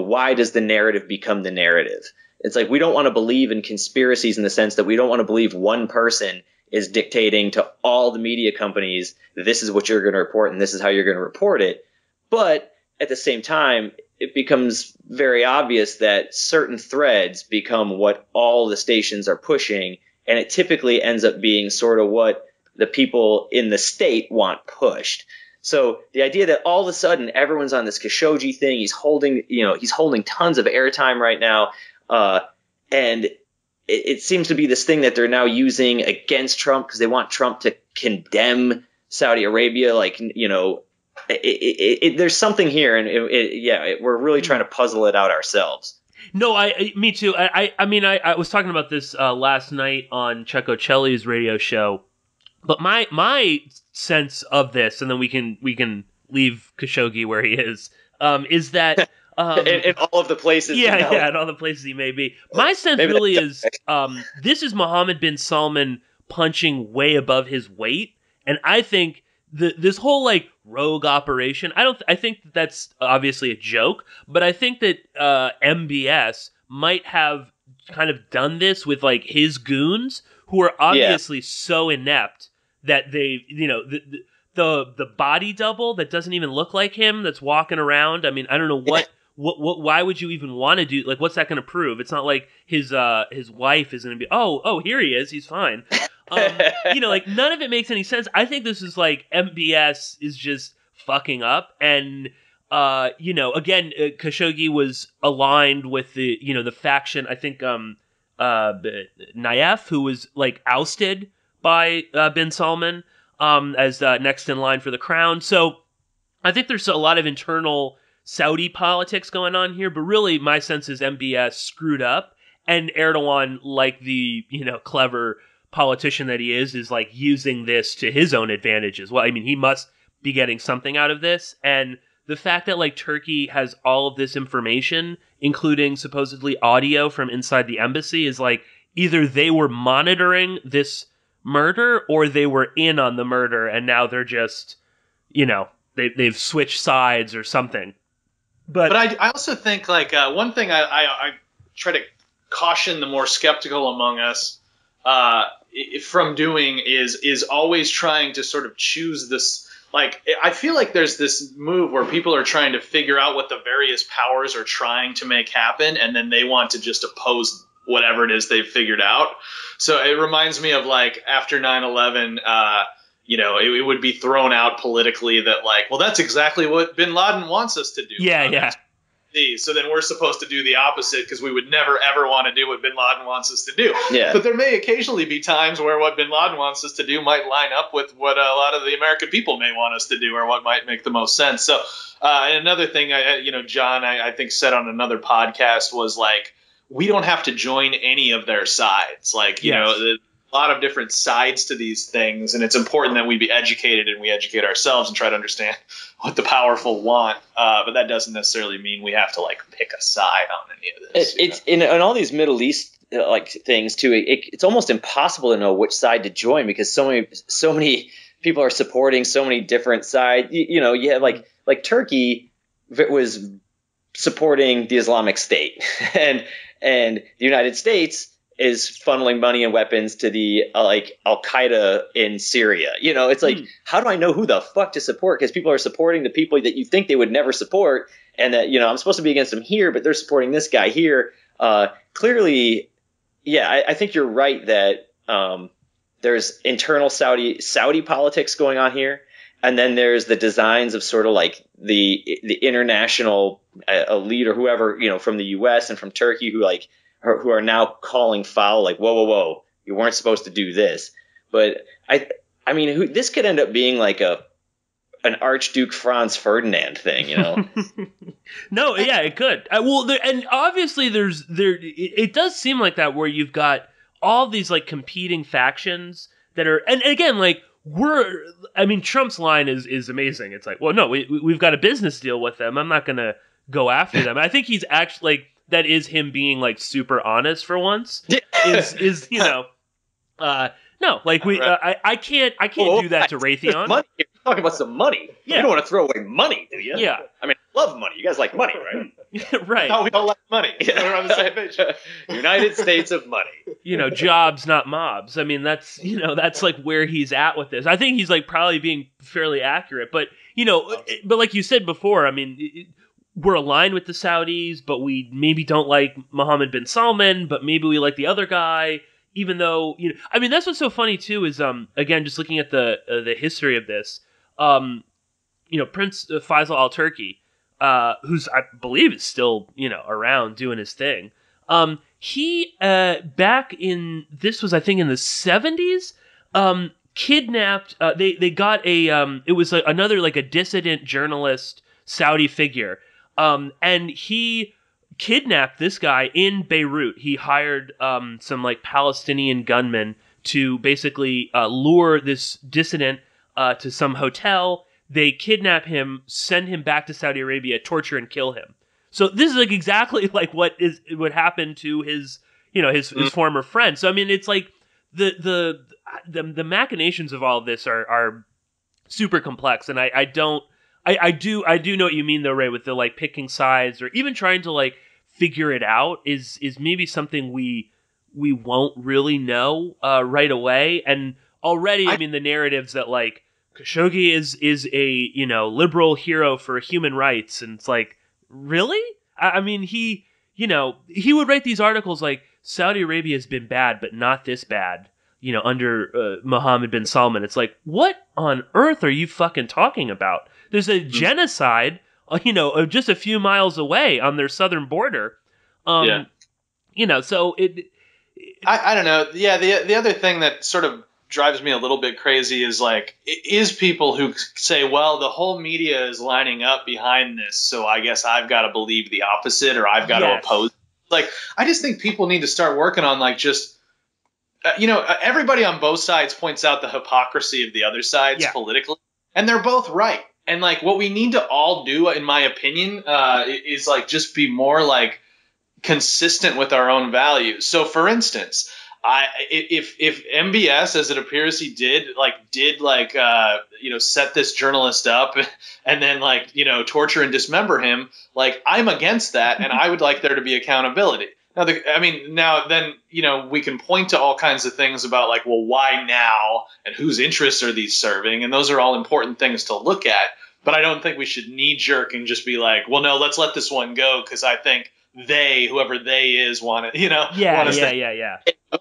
why does the narrative become the narrative? It's we don't want to believe in conspiracies in the sense that we don't want to believe one person is dictating to all the media companies, this is what you're going to report and this is how you're going to report it. But at the same time, it becomes very obvious that certain threads become what all the stations are pushing, and it typically ends up being sort of what the people in the state want pushed. So the idea that all of a sudden everyone's on this Khashoggi thing, he's holding tons of airtime right now, and it seems to be this thing that they're now using against Trump because they want Trump to condemn Saudi Arabia. Like, there's something here, and we're really trying to puzzle it out ourselves. No, me too. I was talking about this last night on Checo Celli's radio show, but my sense of this, and then we can leave Khashoggi where he is that in all of the places, in all the places he may be. My sense really is this is Mohammed bin Salman punching way above his weight, and I think this whole like rogue operation, I think that's obviously a joke, but I think that MBS might have kind of done this with like his goons, who are obviously so inept that they, the body double that doesn't even look like him that's walking around. I mean, I don't know what why would you even want to do, like, what's that going to prove? It's not like his wife is going to be, oh, here he is, he's fine. Like, none of it makes any sense. I think this is like MBS is just fucking up, and again, Khashoggi was aligned with the faction. I think Naif, who was like ousted by bin Salman as next in line for the crown. So I think there's a lot of internal Saudi politics going on here, but really my sense is MBS screwed up, and Erdogan, like the clever politician that he is like using this to his own advantage as well. I mean, he must be getting something out of this, and the fact that like Turkey has all of this information, including supposedly audio from inside the embassy, is like either they were monitoring this murder or they were in on the murder, and now they're just they've switched sides or something. But I also think like one thing I try to caution the more skeptical among us from doing is always trying to sort of choose this. Like, I feel like there's this move where people are trying to figure out what the various powers are trying to make happen, and then they want to just oppose whatever it is they've figured out. So it reminds me of like after 9/11, it would be thrown out politically that like, well, that's exactly what bin Laden wants us to do. Yeah. So then we're supposed to do the opposite because we would never, ever want to do what bin Laden wants us to do. Yeah. But there may occasionally be times where what bin Laden wants us to do might line up with what a lot of the American people may want us to do, or what might make the most sense. So and another thing, John, I think said on another podcast was like, we don't have to join any of their sides. Like, a lot of different sides to these things, and it's important that we be educated and we educate ourselves and try to understand what the powerful want. But that doesn't necessarily mean we have to like pick a side on any of this. It's in all these Middle East like things too. It's almost impossible to know which side to join because so many people are supporting so many different sides. You have like Turkey was supporting the Islamic State, and the United States is funneling money and weapons to the like Al-Qaeda in Syria. It's like, how do I know who the fuck to support? Because people are supporting the people that you think they would never support, and that I'm supposed to be against them here, but they're supporting this guy here. Clearly, I think you're right that there's internal Saudi politics going on here, and then there's the designs of sort of like the international elite or whoever from the U.S. and from Turkey who are now calling foul, like, whoa, you weren't supposed to do this. But I mean, this could end up being like an Archduke Franz Ferdinand thing, No, yeah, it could. And obviously it does seem like that, where you've got all these like competing factions that are, and again, like Trump's line is amazing. It's like, well, no, we've got a business deal with them. I'm not going to go after them. I think he's actually like, that is him being like super honest for once. No, like I can't do that to Raytheon. Money. You're talking about some money. Yeah. You don't want to throw away money, do you? Yeah. I mean, I love money. You guys like money, right? Right. No, we don't like money. We're on the same page. United States of money. Jobs, not mobs. I mean, that's like where he's at with this. I think he's like probably being fairly accurate, but but like you said before, I mean, we're aligned with the Saudis, but we maybe don't like Mohammed bin Salman, but maybe we like the other guy, even though, I mean, that's what's so funny too is, again, just looking at the history of this, Prince Faisal al-Turki, who's, I believe, is still, around doing his thing. He, back in, this was, I think, in the 70s, kidnapped, they got it was another, like, a dissident journalist Saudi figure, and he kidnapped this guy in Beirut. He hired, some, like, Palestinian gunmen to basically, lure this dissident, to some hotel. They kidnap him, send him back to Saudi Arabia, torture and kill him. So this is like exactly like what happened to his former friend. So I mean, it's like the machinations of all of this are super complex, and I do know what you mean though, Ray, with the like picking sides or even trying to like figure it out is maybe something we won't really know right away. And already, I mean, the narratives that like Khashoggi is a liberal hero for human rights, and it's like, really? I mean, he would write these articles like Saudi Arabia has been bad, but not this bad, under Mohammed bin Salman. It's like, what on earth are you fucking talking about? There's a genocide, just a few miles away on their southern border. So I don't know. Yeah, the other thing that sort of drives me a little bit crazy is people who say, well, the whole media is lining up behind this, so I guess I've got to believe the opposite, or I've got to oppose. Like, I just think people need to start working on like just everybody on both sides points out the hypocrisy of the other sides politically, and they're both right. And like what we need to all do, in my opinion, is like just be more like consistent with our own values. So for instance, if MBS, as it appears he did set this journalist up and then torture and dismember him, like I'm against that, and I would like there to be accountability. Now, then we can point to all kinds of things about like, well, why now, and whose interests are these serving, and those are all important things to look at. But I don't think we should knee jerk and just be like, well, no, let's let this one go because I think whoever they is, want it, They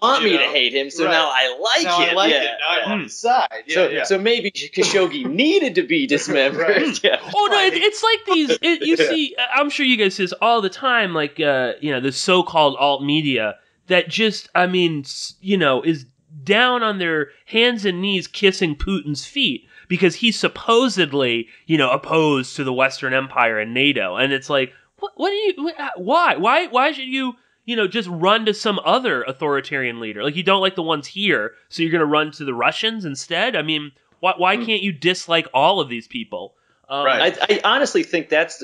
want me to hate him, so now I like it. Now I'm on his side. So maybe Khashoggi needed to be dismembered. Right. Oh no, it's like these. You see, I'm sure you guys see this all the time. Like the so-called alt media that just, is down on their hands and knees kissing Putin's feet because he's supposedly opposed to the Western Empire and NATO, and it's like, why should you just run to some other authoritarian leader? Like, you don't like the ones here, so you're going to run to the Russians instead? I mean, why can't you dislike all of these people? Right. I honestly think that's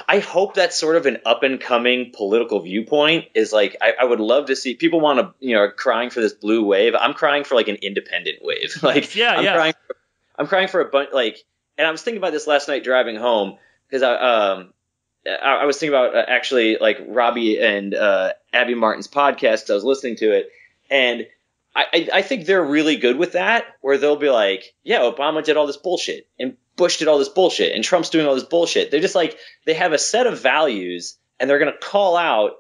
I hope that's sort of an up and coming political viewpoint. Is like, I would love to see people want to, are crying for this blue wave. I'm crying for like an independent wave. Like, I'm crying for a bunch, like, and I was thinking about this last night driving home because I was thinking about actually like Robbie and Abby Martin's podcast. I was listening to it, and I think they're really good with that, where they'll be like, yeah, Obama did all this bullshit, and Bush did all this bullshit, and Trump's doing all this bullshit. They're just like, they have a set of values, and they're going to call out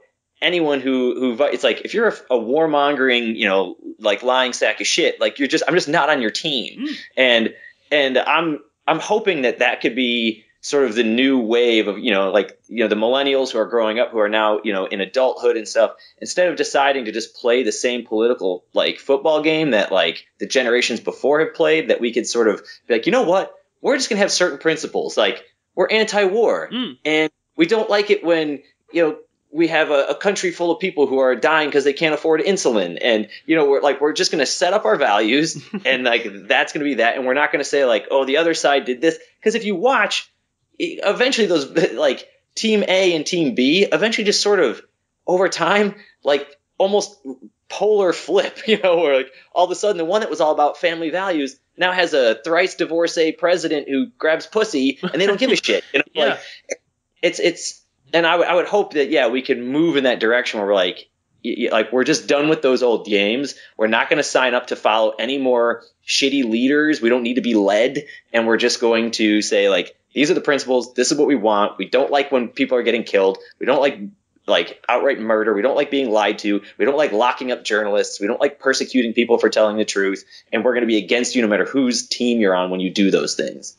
anyone who it's like, if you're a warmongering, like lying sack of shit, like I'm just not on your team. And I'm hoping that could be sort of the new wave of, the millennials who are growing up, who are now, in adulthood and stuff, instead of deciding to just play the same political, like, football game that, like, the generations before have played, that we could sort of be like, you know what? We're just going to have certain principles. Like, we're anti-war, and we don't like it when, we have a country full of people who are dying because they can't afford insulin. And, we're just going to set up our values, and, like, that's going to be that. And we're not going to say, like, oh, the other side did this. Because if you watch, eventually those, like, Team A and Team B eventually just sort of, over time, like, almost polar flip, where, like, all of a sudden the one that was all about family values now has a thrice divorcee president who grabs pussy, and they don't give a shit. Like, it's and I would hope that, we can move in that direction where we're like we're just done with those old games. We're not going to sign up to follow any more shitty leaders. We don't need to be led. And we're just going to say, like, these are the principles. This is what we want. We don't like when people are getting killed. We don't like outright murder. We don't like being lied to. We don't like locking up journalists. We don't like persecuting people for telling the truth. And we're going to be against you no matter whose team you're on when you do those things.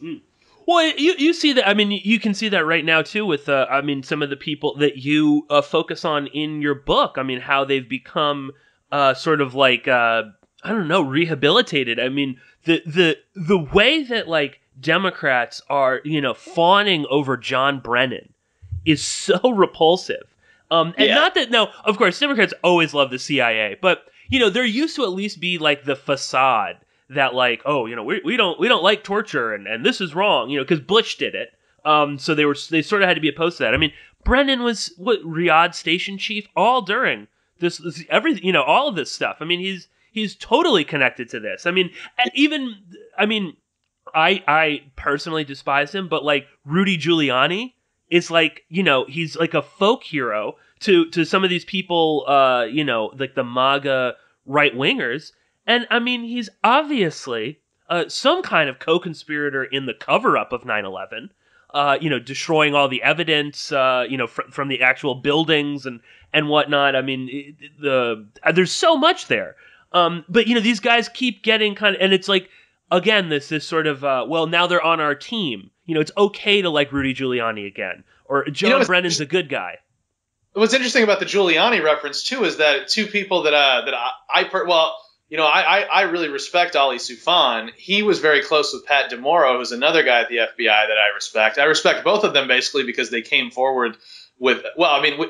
Well, you see that. I mean, you can see that right now too with some of the people that you focus on in your book. I mean, how they've become sort of like I don't know, rehabilitated. I mean, the way that like Democrats are, fawning over John Brennan is so repulsive. Not that, no, of course, Democrats always love the CIA, but, there used to at least be like the facade that like, we don't like torture and this is wrong, because Bush did it. So they sort of had to be opposed to that. I mean, Brennan was Riyadh station chief all during this everything, all of this stuff. I mean, he's totally connected to this. I mean, I personally despise him, but like Rudy Giuliani is like, he's like a folk hero to some of these people, like the MAGA right wingers. And I mean, he's obviously some kind of co-conspirator in the cover-up of 9/11, destroying all the evidence, from the actual buildings and whatnot. I mean, there's so much there. But these guys keep getting kind of, and it's like, again, this sort of, now they're on our team. It's okay to like Rudy Giuliani again, or John Brennan's a good guy. What's interesting about the Giuliani reference too is that two people that I really respect Ali Soufan. He was very close with Pat DeMoro, who's another guy at the FBI that I respect. I respect both of them basically because they came forward with,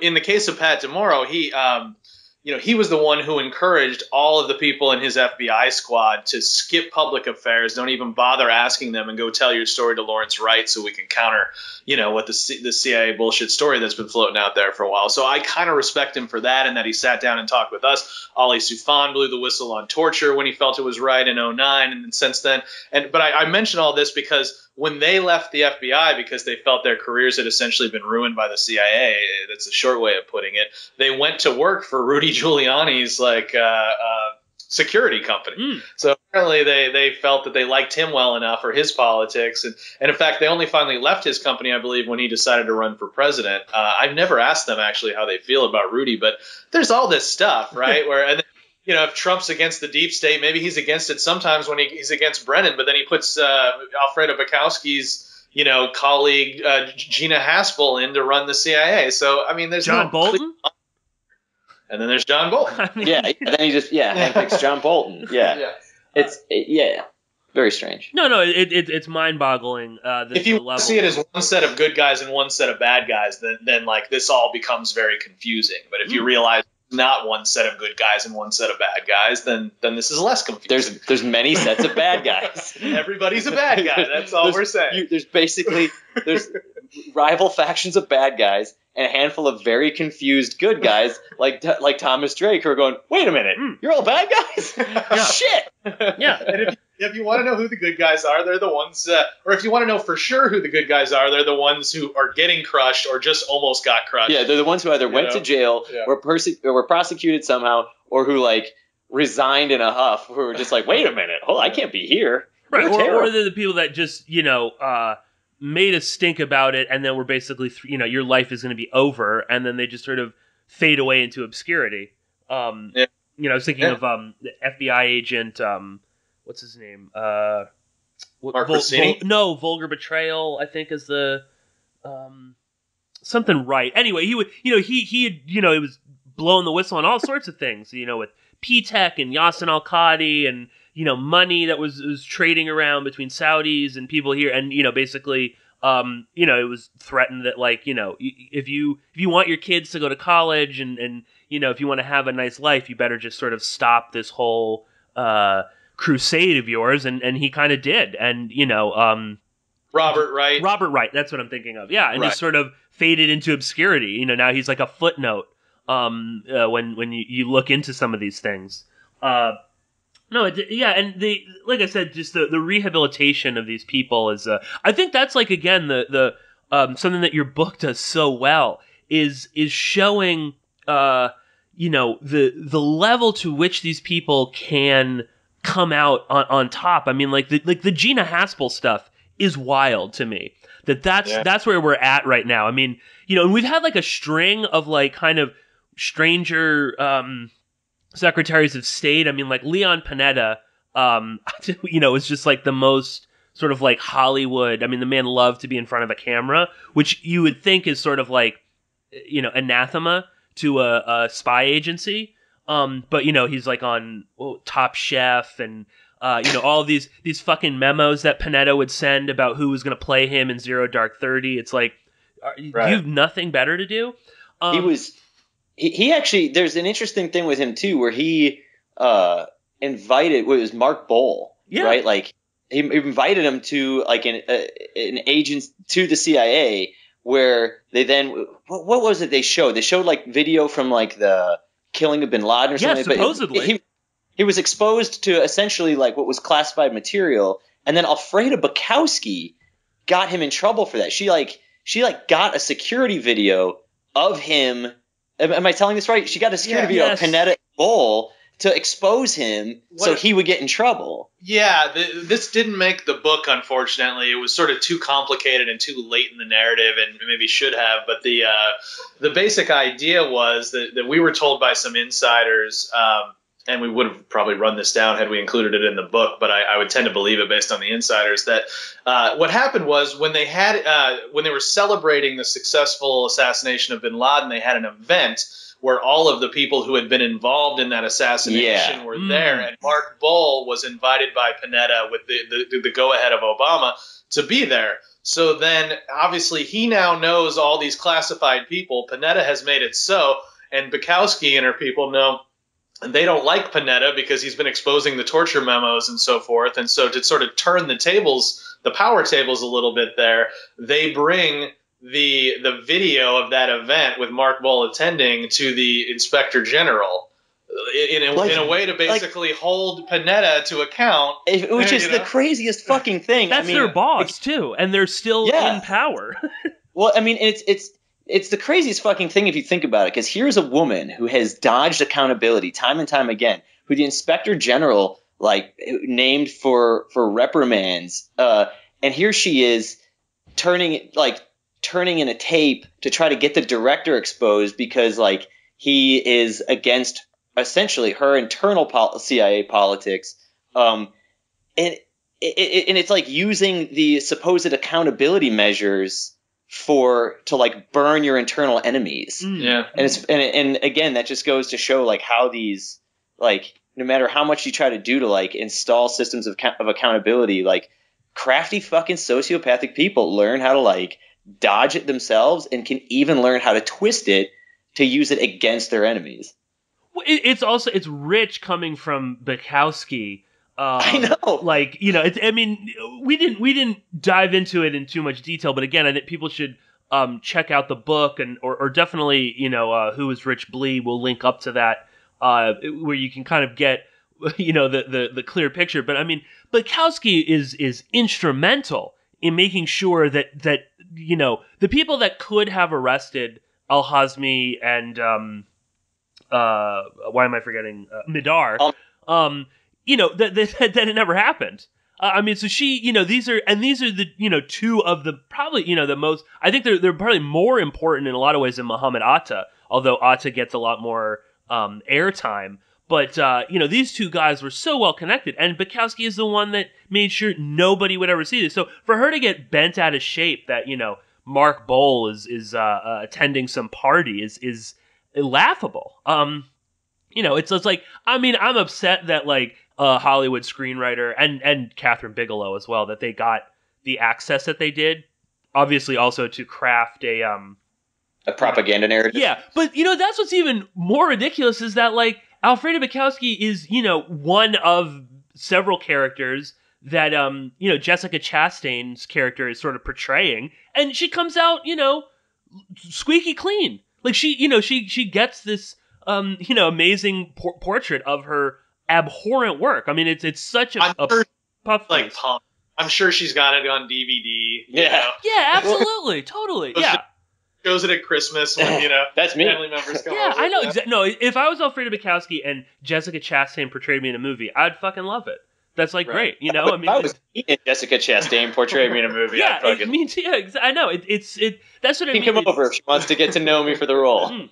in the case of Pat DeMoro, he was the one who encouraged all of the people in his FBI squad to skip public affairs, don't even bother asking them, and go tell your story to Lawrence Wright so we can counter, what the CIA bullshit story that's been floating out there for a while. So I kind of respect him for that, and that he sat down and talked with us. Ali Soufan blew the whistle on torture when he felt it was right in 2009, and since then. But I mention all this because when they left the FBI because they felt their careers had essentially been ruined by the CIA, that's a short way of putting it, they went to work for Rudy Giuliani's security company. So apparently they felt that they liked him well enough, or his politics. And in fact, they only finally left his company, I believe, when he decided to run for president. I've never asked them actually how they feel about Rudy, but there's all this stuff, right? Where, if Trump's against the deep state, maybe he's against it sometimes when he's against Brennan, but then he puts Alfredo Bukowski's, colleague Gina Haspel in to run the CIA. So, I mean, there's John Bolton? And then there's John Bolton. And then he just, handpicks John Bolton. Yeah. It's very strange. No, it's mind-boggling. If you see it as one set of good guys and one set of bad guys, then like this all becomes very confusing. But if you realize not one set of good guys and one set of bad guys, then this is less confusing. There's many sets of bad guys. Everybody's a bad guy. That's all we're saying. There's rival factions of bad guys and a handful of very confused good guys like Thomas Drake who are going, wait a minute, you're all bad guys? Shit. Yeah. And if you want to know who the good guys are, they're the ones, or if you want to know for sure who the good guys are, they're the ones who are getting crushed or just almost got crushed. Yeah, they're the ones who either went to jail, were prosecuted somehow, or who resigned in a huff, who were just like, wait a minute, I can't be here. Right, or they're the people that just, made a stink about it, and then were basically, your life is going to be over, and then they just sort of fade away into obscurity. I was thinking of the FBI agent, what's his name? Mark Rossini? Vulgar Betrayal, I think is the something right. Anyway, he would, he was blowing the whistle on all sorts of things, with P-Tech and Yassin Al-Qadi and money that was trading around between Saudis and people here, and basically, it was threatened that if you want your kids to go to college and if you want to have a nice life, you better just sort of stop this whole crusade of yours, and he kind of did, and Robert Wright, that's what I'm thinking of, and just sort of faded into obscurity. Now he's like a footnote when you look into some of these things. And like I said, just the rehabilitation of these people is, I think that's again the something that your book does so well is showing, the level to which these people can come out on top. I mean, the Gina Haspel stuff is wild to me. That's where we're at right now. I mean, and we've had like a string of like kind of stranger secretaries of state. I mean, like Leon Panetta, is just like the most sort of like Hollywood. I mean, the man loved to be in front of a camera, which you would think is sort of like, anathema to a spy agency. But he's like on Top Chef and all these these memos that Panetta would send about who was going to play him in Zero Dark 30. It's like, you have nothing better to do. He actually, there's an interesting thing with him too, where he invited, it was Mark Bowl, right? Like he invited him to like an agent to the CIA, where they then, what was it they showed? They showed like video from like the killing of bin Laden or something. Yeah, supposedly. But he was exposed to essentially like what was classified material, and then Alfreda Bukowski got him in trouble for that. She got a security video of him. Am I telling this right? She got a security video of Panetta and Bowl to expose him so he would get in trouble. Yeah, this didn't make the book, unfortunately. It was sort of too complicated and too late in the narrative, and maybe should have. But the basic idea was that we were told by some insiders, and we would have probably run this down had we included it in the book, but I would tend to believe it based on the insiders, that what happened was when they were celebrating the successful assassination of bin Laden, they had an event where all of the people who had been involved in that assassination were there, and Mark Bowl was invited by Panetta with the go-ahead of Obama to be there. So then, obviously, he now knows all these classified people. Panetta has made it so, and Bukowski and her people know they don't like Panetta because he's been exposing the torture memos and so forth. And so to sort of turn the power tables a little bit there, they bring the video of that event with Mark Bowl attending to the Inspector General in a way to basically hold Panetta to account. Which is the craziest fucking thing. That's their boss, too, and they're still in power. Well, I mean, it's the craziest fucking thing if you think about it, because here's a woman who has dodged accountability time and time again, who the Inspector General named for reprimands, and here she is turning in a tape to try to get the director exposed because he is against essentially her internal CIA politics, and it's like using the supposed accountability measures to burn your internal enemies. And again, that just goes to show how these no matter how much you try to do to install systems of accountability, crafty fucking sociopathic people learn how to dodge it themselves and can even learn how to twist it to use it against their enemies. It's rich coming from Bukowski. I know. We didn't dive into it in too much detail, but again, I think people should check out the book or definitely, Who is Rich Blee? We'll link up to that, where you can kind of get, the clear picture. But I mean, Bukowski is instrumental in making sure that the people that could have arrested al-Hazmi and why am I forgetting Mihdhar? That it never happened. I mean, so she, these are the, two of the probably, the most, I think they're probably more important in a lot of ways than Muhammad Atta, although Atta gets a lot more airtime. But, these two guys were so well connected, and Bukowski is the one that made sure nobody would ever see this. So for her to get bent out of shape that, Mark Bowl is attending some party is laughable. It's like, I mean, I'm upset that a Hollywood screenwriter and Catherine Bigelow as well, that they got the access that they did, obviously also to craft a propaganda narrative. Yeah, but that's what's even more ridiculous is that Alfreda Bukowski is one of several characters that Jessica Chastain's character is sort of portraying, and she comes out squeaky clean. She gets this amazing portrait of her abhorrent work. I mean, it's such a puff face. I'm sure she's got it on DVD. Yeah, yeah, absolutely, totally, yeah. Shows it at Christmas when that's me. Family members come. Yeah, over. I know. No, if I was Alfreda Bukowski and Jessica Chastain portrayed me in a movie, I'd fucking love it That's like great, you know. I mean, I was and Jessica Chastain portray me in a movie. Yeah, I mean, I know it's that's what I mean. Come over if she wants to get to know me for the role.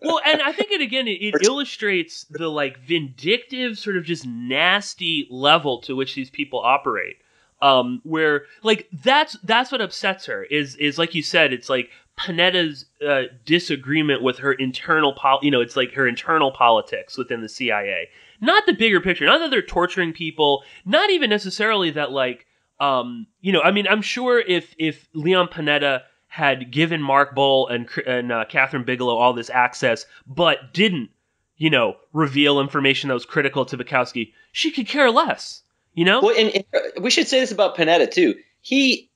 Well, and I think it illustrates the like vindictive, sort of just nasty level to which these people operate. Where like that's what upsets her is like you said, it's like Panetta's disagreement with her internal it's like her internal politics within the CIA. Not the bigger picture, not that they're torturing people, not even necessarily that like, I mean, I'm sure if Leon Panetta had given Mark Bull and Catherine Bigelow all this access, but didn't, reveal information that was critical to Bukowski, she could care less, Well, and we should say this about Panetta too. He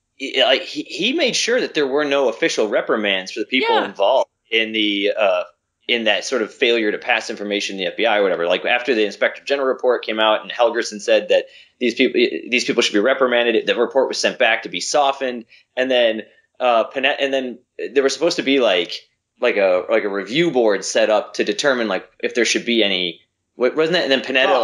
made sure that there were no official reprimands for the people involved in the in that sort of failure to pass information to the FBI or whatever. Like after the Inspector General report came out and Helgerson said that these people should be reprimanded, the report was sent back to be softened, and then Panetta, and then there was supposed to be like a review board set up to determine like if there should be any. Wasn't that? And then Panetta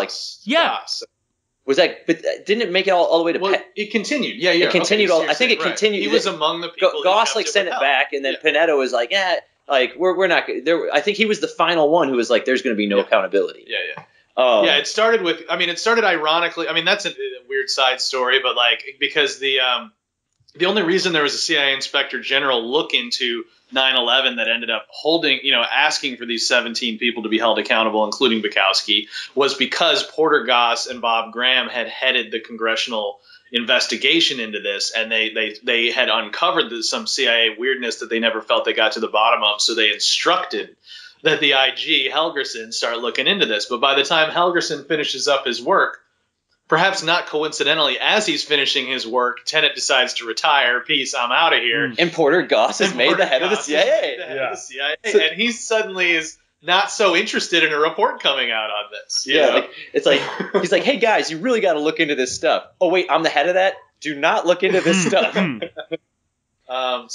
was that? But didn't it make it all the way to? Well, it continued. Yeah. It continued. Okay, I think it continued. He was among the people. Goss sent it back, and then Panetta was like, like we're not there. I think he was the final one who was like, "There's going to be no accountability." Yeah. It started with. I mean, it started ironically. I mean, that's a weird side story, but like because the only reason there was a CIA Inspector General look into 9/11 that ended up asking for these 17 people to be held accountable, including Bukowski, was because Porter Goss and Bob Graham had headed the congressional investigation into this, and they had uncovered some CIA weirdness that they never felt they got to the bottom of, so they instructed that the IG, Helgerson, start looking into this. But by the time Helgerson finishes up his work, perhaps not coincidentally, as he's finishing his work, Tenet decides to retire. Peace, I'm out of here. And Porter Goss is made the head of the CIA. And he suddenly is not so interested in a report coming out on this. It's like he's like, hey guys, you really got to look into this stuff. Oh wait, I'm the head of that. Do not look into this stuff. But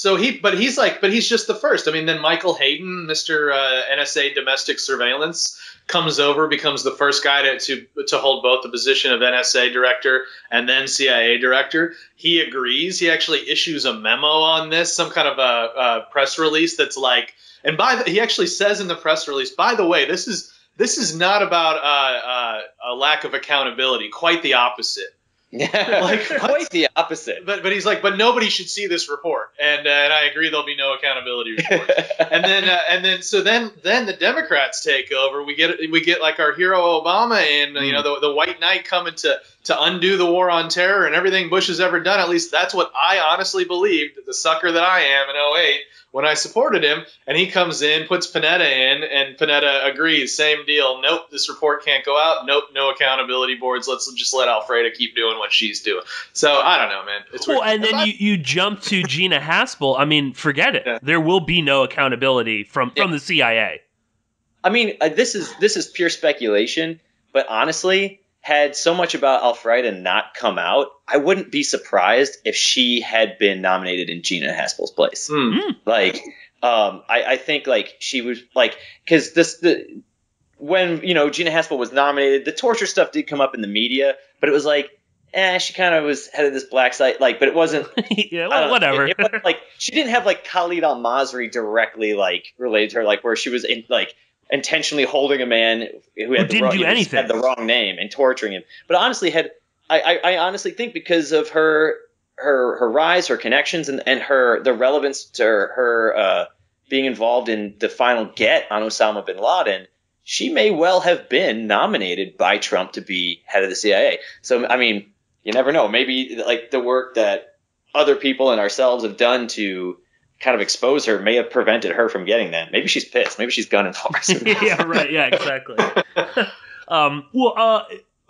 he's just the first. I mean, then Michael Hayden, Mr. NSA Domestic Surveillance, comes over, becomes the first guy to hold both the position of NSA director and then CIA director. He agrees. He actually issues a memo on this, some kind of a press release that's like, and he actually says in the press release, by the way, this is not about a lack of accountability. Quite the opposite. Quite the opposite. But he's like, but nobody should see this report, and I agree there'll be no accountability report. and then the Democrats take over. We get like our hero Obama and the white knight coming to undo the war on terror and everything Bush has ever done. At least that's what I honestly believed, the sucker that I am in 2008 when I supported him. And he comes in, puts Panetta in, and Panetta agrees. Same deal. Nope, this report can't go out. Nope, no accountability boards. Let's just let Alfreda keep doing what she's doing. So I don't know, man. It's weird. And then you jump to Gina Haspel. I mean, forget it. Yeah. There will be no accountability from the CIA. I mean, this is pure speculation, but honestly, had so much about Alfreda not come out, I wouldn't be surprised if she had been nominated in Gina Haspel's place. Like, I think like she was like, because when Gina Haspel was nominated, the torture stuff did come up in the media, but it was like, she kind of was head of this black site, like, but it wasn't. Whatever. It wasn't, like, she didn't have like Khalid al-Masri directly like related to her, like where she was intentionally holding a man who had the wrong name and torturing him. But honestly, I honestly think because of her rise, her connections, and the relevance to her being involved in the final get on Osama bin Laden, she may well have been nominated by Trump to be head of the CIA. So I mean, you never know. Maybe like the work that other people and ourselves have done to kind of expose her may have prevented her from getting that. Maybe she's pissed. Maybe she's gunning for us. Yeah, right. Yeah, exactly.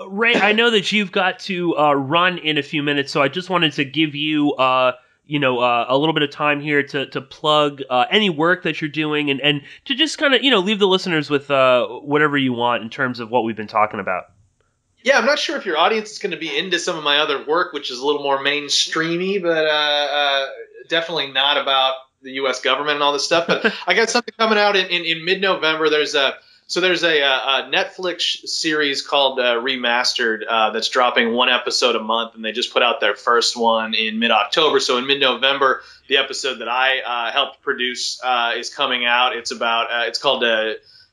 Ray, I know that you've got to run in a few minutes, so I just wanted to give you, a little bit of time here to plug any work that you're doing and to just kind of, leave the listeners with whatever you want in terms of what we've been talking about. Yeah, I'm not sure if your audience is going to be into some of my other work, which is a little more mainstreamy, but definitely not about the U.S. government and all this stuff. But I got something coming out in mid-November. There's So there's a Netflix series called Remastered that's dropping one episode a month, and they just put out their first one in mid-October. So in mid-November, the episode that I helped produce is coming out. It's called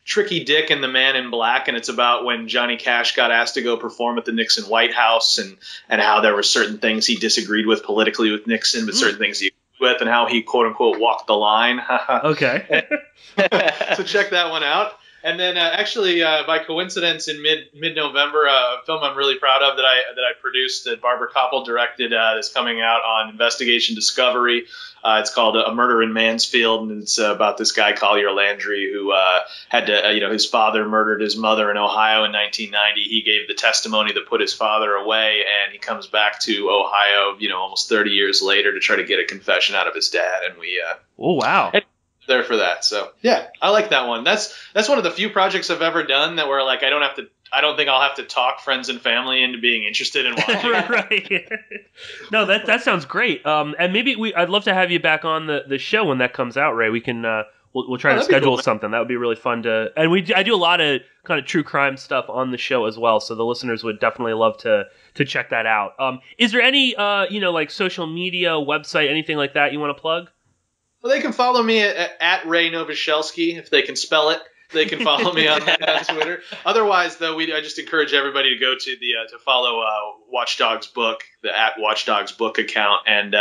Tricky Dick and the Man in Black, and it's about when Johnny Cash got asked to go perform at the Nixon White House, and how there were certain things he disagreed with politically with Nixon, but certain things he agreed with, and how he quote unquote walked the line. Okay. So check that one out. And then actually, by coincidence, in mid-November, a film I'm really proud of that I produced, that Barbara Koppel directed, is coming out on Investigation Discovery. It's called A Murder in Mansfield, and it's about this guy Collier Landry who had to, his father murdered his mother in Ohio in 1990. He gave the testimony that put his father away, and he comes back to Ohio, almost 30 years later to try to get a confession out of his dad. And we oh wow. There for that. So yeah, I like that one. That's one of the few projects I've ever done that where like I don't think I'll have to talk friends and family into being interested in watching. Right. No, that sounds great. And maybe I'd love to have you back on the show when that comes out, Ray. We can we'll try to schedule something. That would be really fun to. And I do a lot of kind of true crime stuff on the show as well, so the listeners would definitely love to check that out. Is there any like social media, website, anything like that you want to plug? Well, they can follow me at Ray Nowosielski if they can spell it. They can follow me on Twitter. Otherwise, though, I just encourage everybody to go to to follow Watchdogs Book, the at Watchdogs Book account, and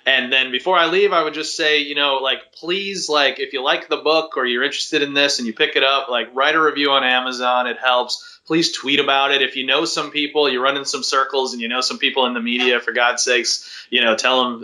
then before I leave, I would just say, please, if you like the book or you're interested in this and you pick it up, write a review on Amazon. It helps. Please tweet about it. If you know some people, you run in some circles and you know some people in the media, for God's sakes, tell them,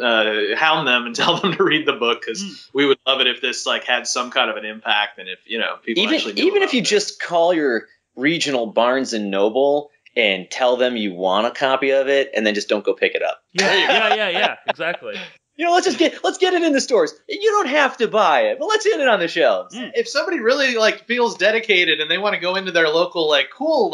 hound them and tell them to read the book, because we would love it if this had some kind of an impact, and if people actually knew even if you it. just call your regional Barnes and Noble and tell them you want a copy of it, and then just don't go pick it up. Yeah, exactly. Let's get it in the stores. You don't have to buy it, but let's get it on the shelves. If somebody really feels dedicated and they want to go into their local cool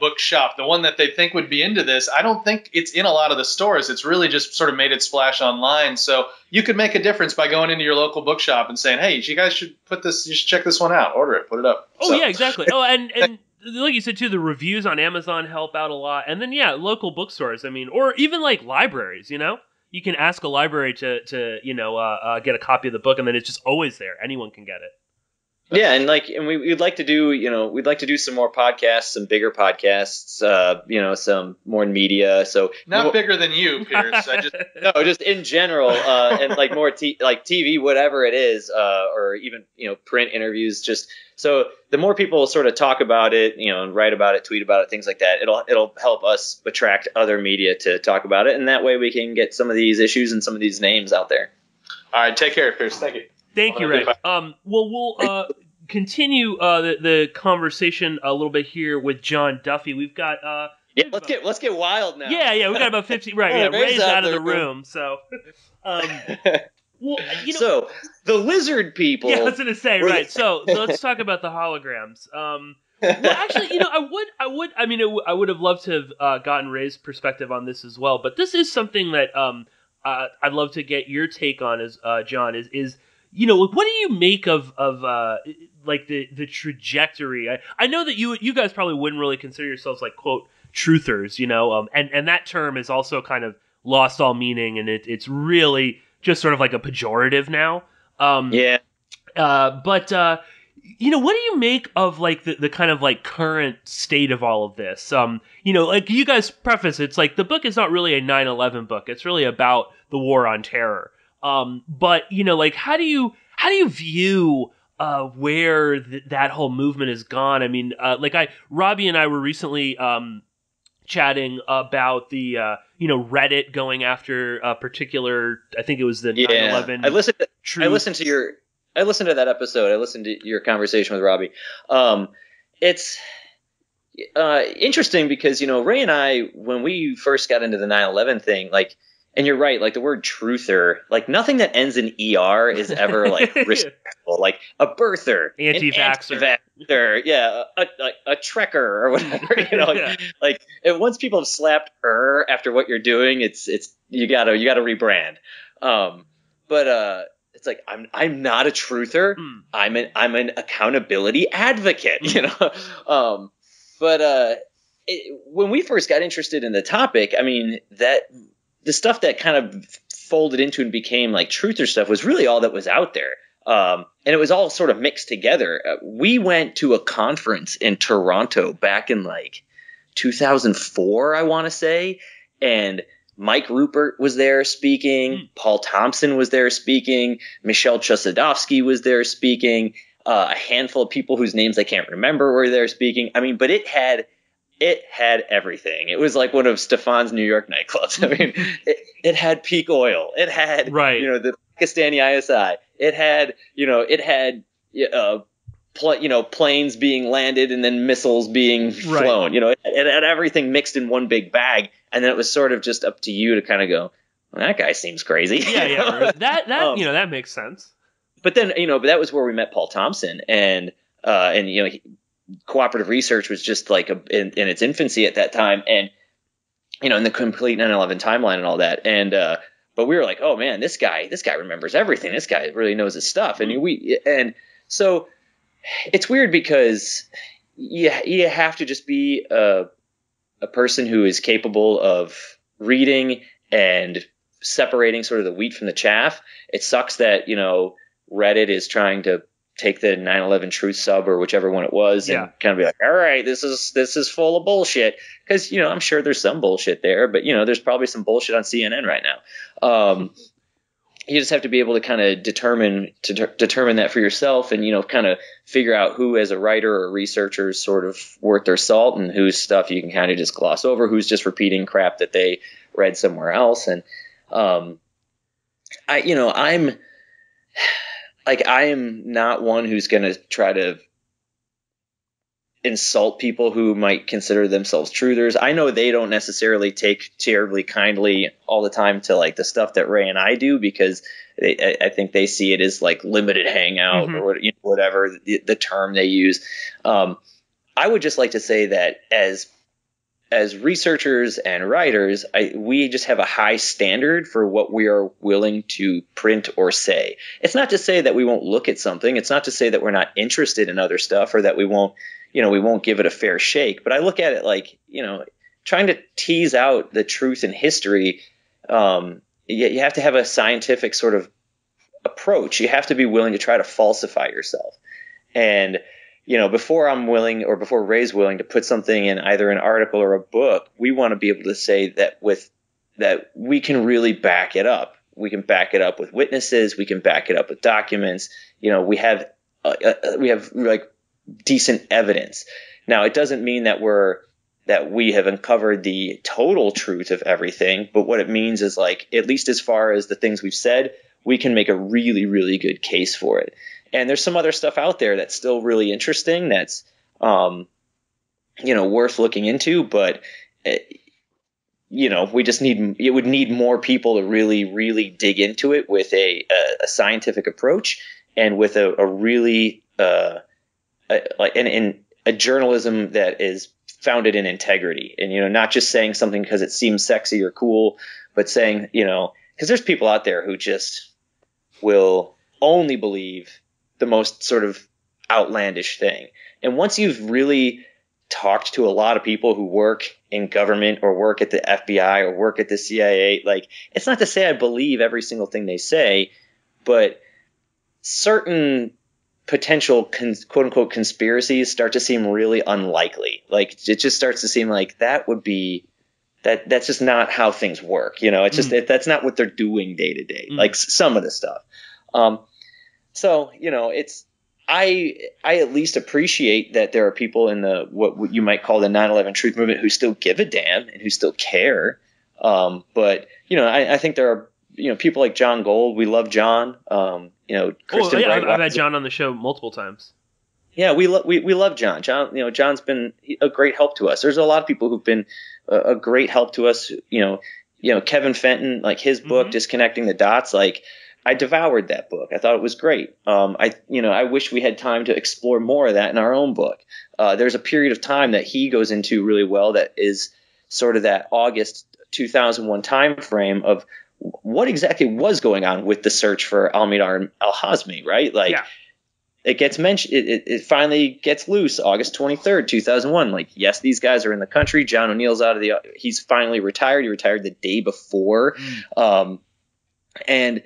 bookshop, the one that they think would be into this, I don't think it's in a lot of the stores. It's really just sort of made its splash online. So you could make a difference by going into your local bookshop and saying, "Hey, you guys should you should check this one out. Order it, put it up." Oh, yeah, exactly. Oh, and like you said too, the reviews on Amazon help out a lot. And then local bookstores. I mean, or even libraries. You can ask a library to get a copy of the book, and then it's just always there. Anyone can get it. Yeah, and we'd like to do some more podcasts, some bigger podcasts, some more media. So not bigger than you, Pierce. Just in general, and more TV, whatever it is, or even print interviews. Just so the more people sort of talk about it, and write about it, tweet about it, things like that, it'll help us attract other media to talk about it, and that way we can get some of these issues and some of these names out there. All right, take care, Pierce. Thank you. Thank you, Ray. We'll continue the conversation a little bit here with John Duffy. We've got let's get wild now. Yeah, we got about 50. Right, yeah. Ray's out of the room, so. So the lizard people. Yeah, I was gonna say right. So let's talk about the holograms. Well, actually, I would have loved to have gotten Ray's perspective on this as well. But this is something that I'd love to get your take on, as John is. What do you make of the trajectory? I know that you guys probably wouldn't really consider yourselves quote truthers, and that term is also kind of lost all meaning, and it's really just sort of a pejorative now. Yeah. But what do you make of the kind of current state of all of this? You guys preface it's the book is not really a 9/11 book. It's really about the war on terror. But how do you view where that whole movement has gone? I mean, Robbie and I were recently chatting about the Reddit going after a particular, I think it was the 9/11. I listened to that episode. I listened to your conversation with Robbie. It's interesting because Ray and I, when we first got into the 9/11 thing, and you're right, the word truther, nothing that ends in ER is ever respectful. A birther, anti-vaxxer, yeah, a trekker or whatever. And once people have slapped after what you're doing, it's you gotta rebrand. But it's like I'm not a truther. I'm an accountability advocate, you know. When we first got interested in the topic, I mean, that the stuff that kind of folded into and became like truther stuff was really all that was out there. And it was all sort of mixed together. We went to a conference in Toronto back in like 2004, I want to say, and Mike Rupert was there speaking. Paul Thompson was there speaking. Michelle Chossudovsky was there speaking. A handful of people whose names I can't remember were there speaking. I mean, but it had everything. It was like one of Stefan's New York nightclubs. I mean, it had peak oil. It had, you know, the Pakistani ISI. It had, planes being landed and then missiles being flown. You know, it had everything mixed in one big bag. And then it was sort of just up to you to kind of go, well, that guy seems crazy. Yeah. That makes sense. But then, but that was where we met Paul Thompson, and cooperative research was just like in its infancy at that time, and in the complete 9/11 timeline and all that. And but we were like, oh man, this guy remembers everything. This guy really knows his stuff. And so it's weird because you have to just be a person who is capable of reading and separating sort of the wheat from the chaff. It sucks that, Reddit is trying to take the 9/11 truth sub or whichever one it was and kind of be like, all right, this is full of bullshit. Because, I'm sure there's some bullshit there, but, there's probably some bullshit on CNN right now. You just have to be able to kind of determine that for yourself and, kind of figure out who as a writer or researcher is sort of worth their salt and whose stuff you can kind of just gloss over, who's just repeating crap that they read somewhere else. And I am not one who's going to try to insult people who might consider themselves truthers. I know they don't necessarily take terribly kindly all the time to like the stuff that Ray and I do, because I think they see it as like limited hangout or whatever the term they use. I would just like to say that as researchers and writers, we just have a high standard for what we are willing to print or say. It's not to say that we won't look at something. It's not to say that we're not interested in other stuff or that we won't give it a fair shake. But I look at it like, trying to tease out the truth in history, you have to have a scientific sort of approach. You have to be willing to try to falsify yourself. And before I'm willing, or before Ray's willing to put something in either an article or a book, we want to be able to say that that we can really back it up. We can back it up with witnesses. We can back it up with documents. We have like decent evidence. Now, it doesn't mean that we have uncovered the total truth of everything, but what it means is like, at least as far as the things we've said, we can make a really, really good case for it. And there's some other stuff out there that's still really interesting. That's, worth looking into. But, it would need more people to really, really dig into it with a scientific approach and with a really in a journalism that is founded in integrity. And, not just saying something because it seems sexy or cool, but saying, because there's people out there who just will only believe the most sort of outlandish thing. And once you've really talked to a lot of people who work in government or work at the FBI or work at the CIA, like, it's not to say I believe every single thing they say, but certain potential quote unquote conspiracies start to seem really unlikely. Like, it just starts to seem like that's just not how things work. It's just, that's not what they're doing day to day, like some of the stuff. So, I at least appreciate that there are people in the what you might call the 9/11 truth movement who still give a damn and who still care. But I think there are people like John Gold. We love John. Kristen Bright. I've had John on the show multiple times. Yeah, we love John. John, John's been a great help to us. There's a lot of people who've been a great help to us. Kevin Fenton, like his book, Disconnecting the Dots, like, I devoured that book. I thought it was great. I wish we had time to explore more of that in our own book. There's a period of time that he goes into really well that is sort of that August 2001 time frame of what exactly was going on with the search for al-Mihdhar and al-Hazmi, right? Like, it gets mentioned. It finally gets loose August 23rd, 2001. Like, yes, these guys are in the country. John O'Neill's out of the. He's finally retired. He retired the day before, and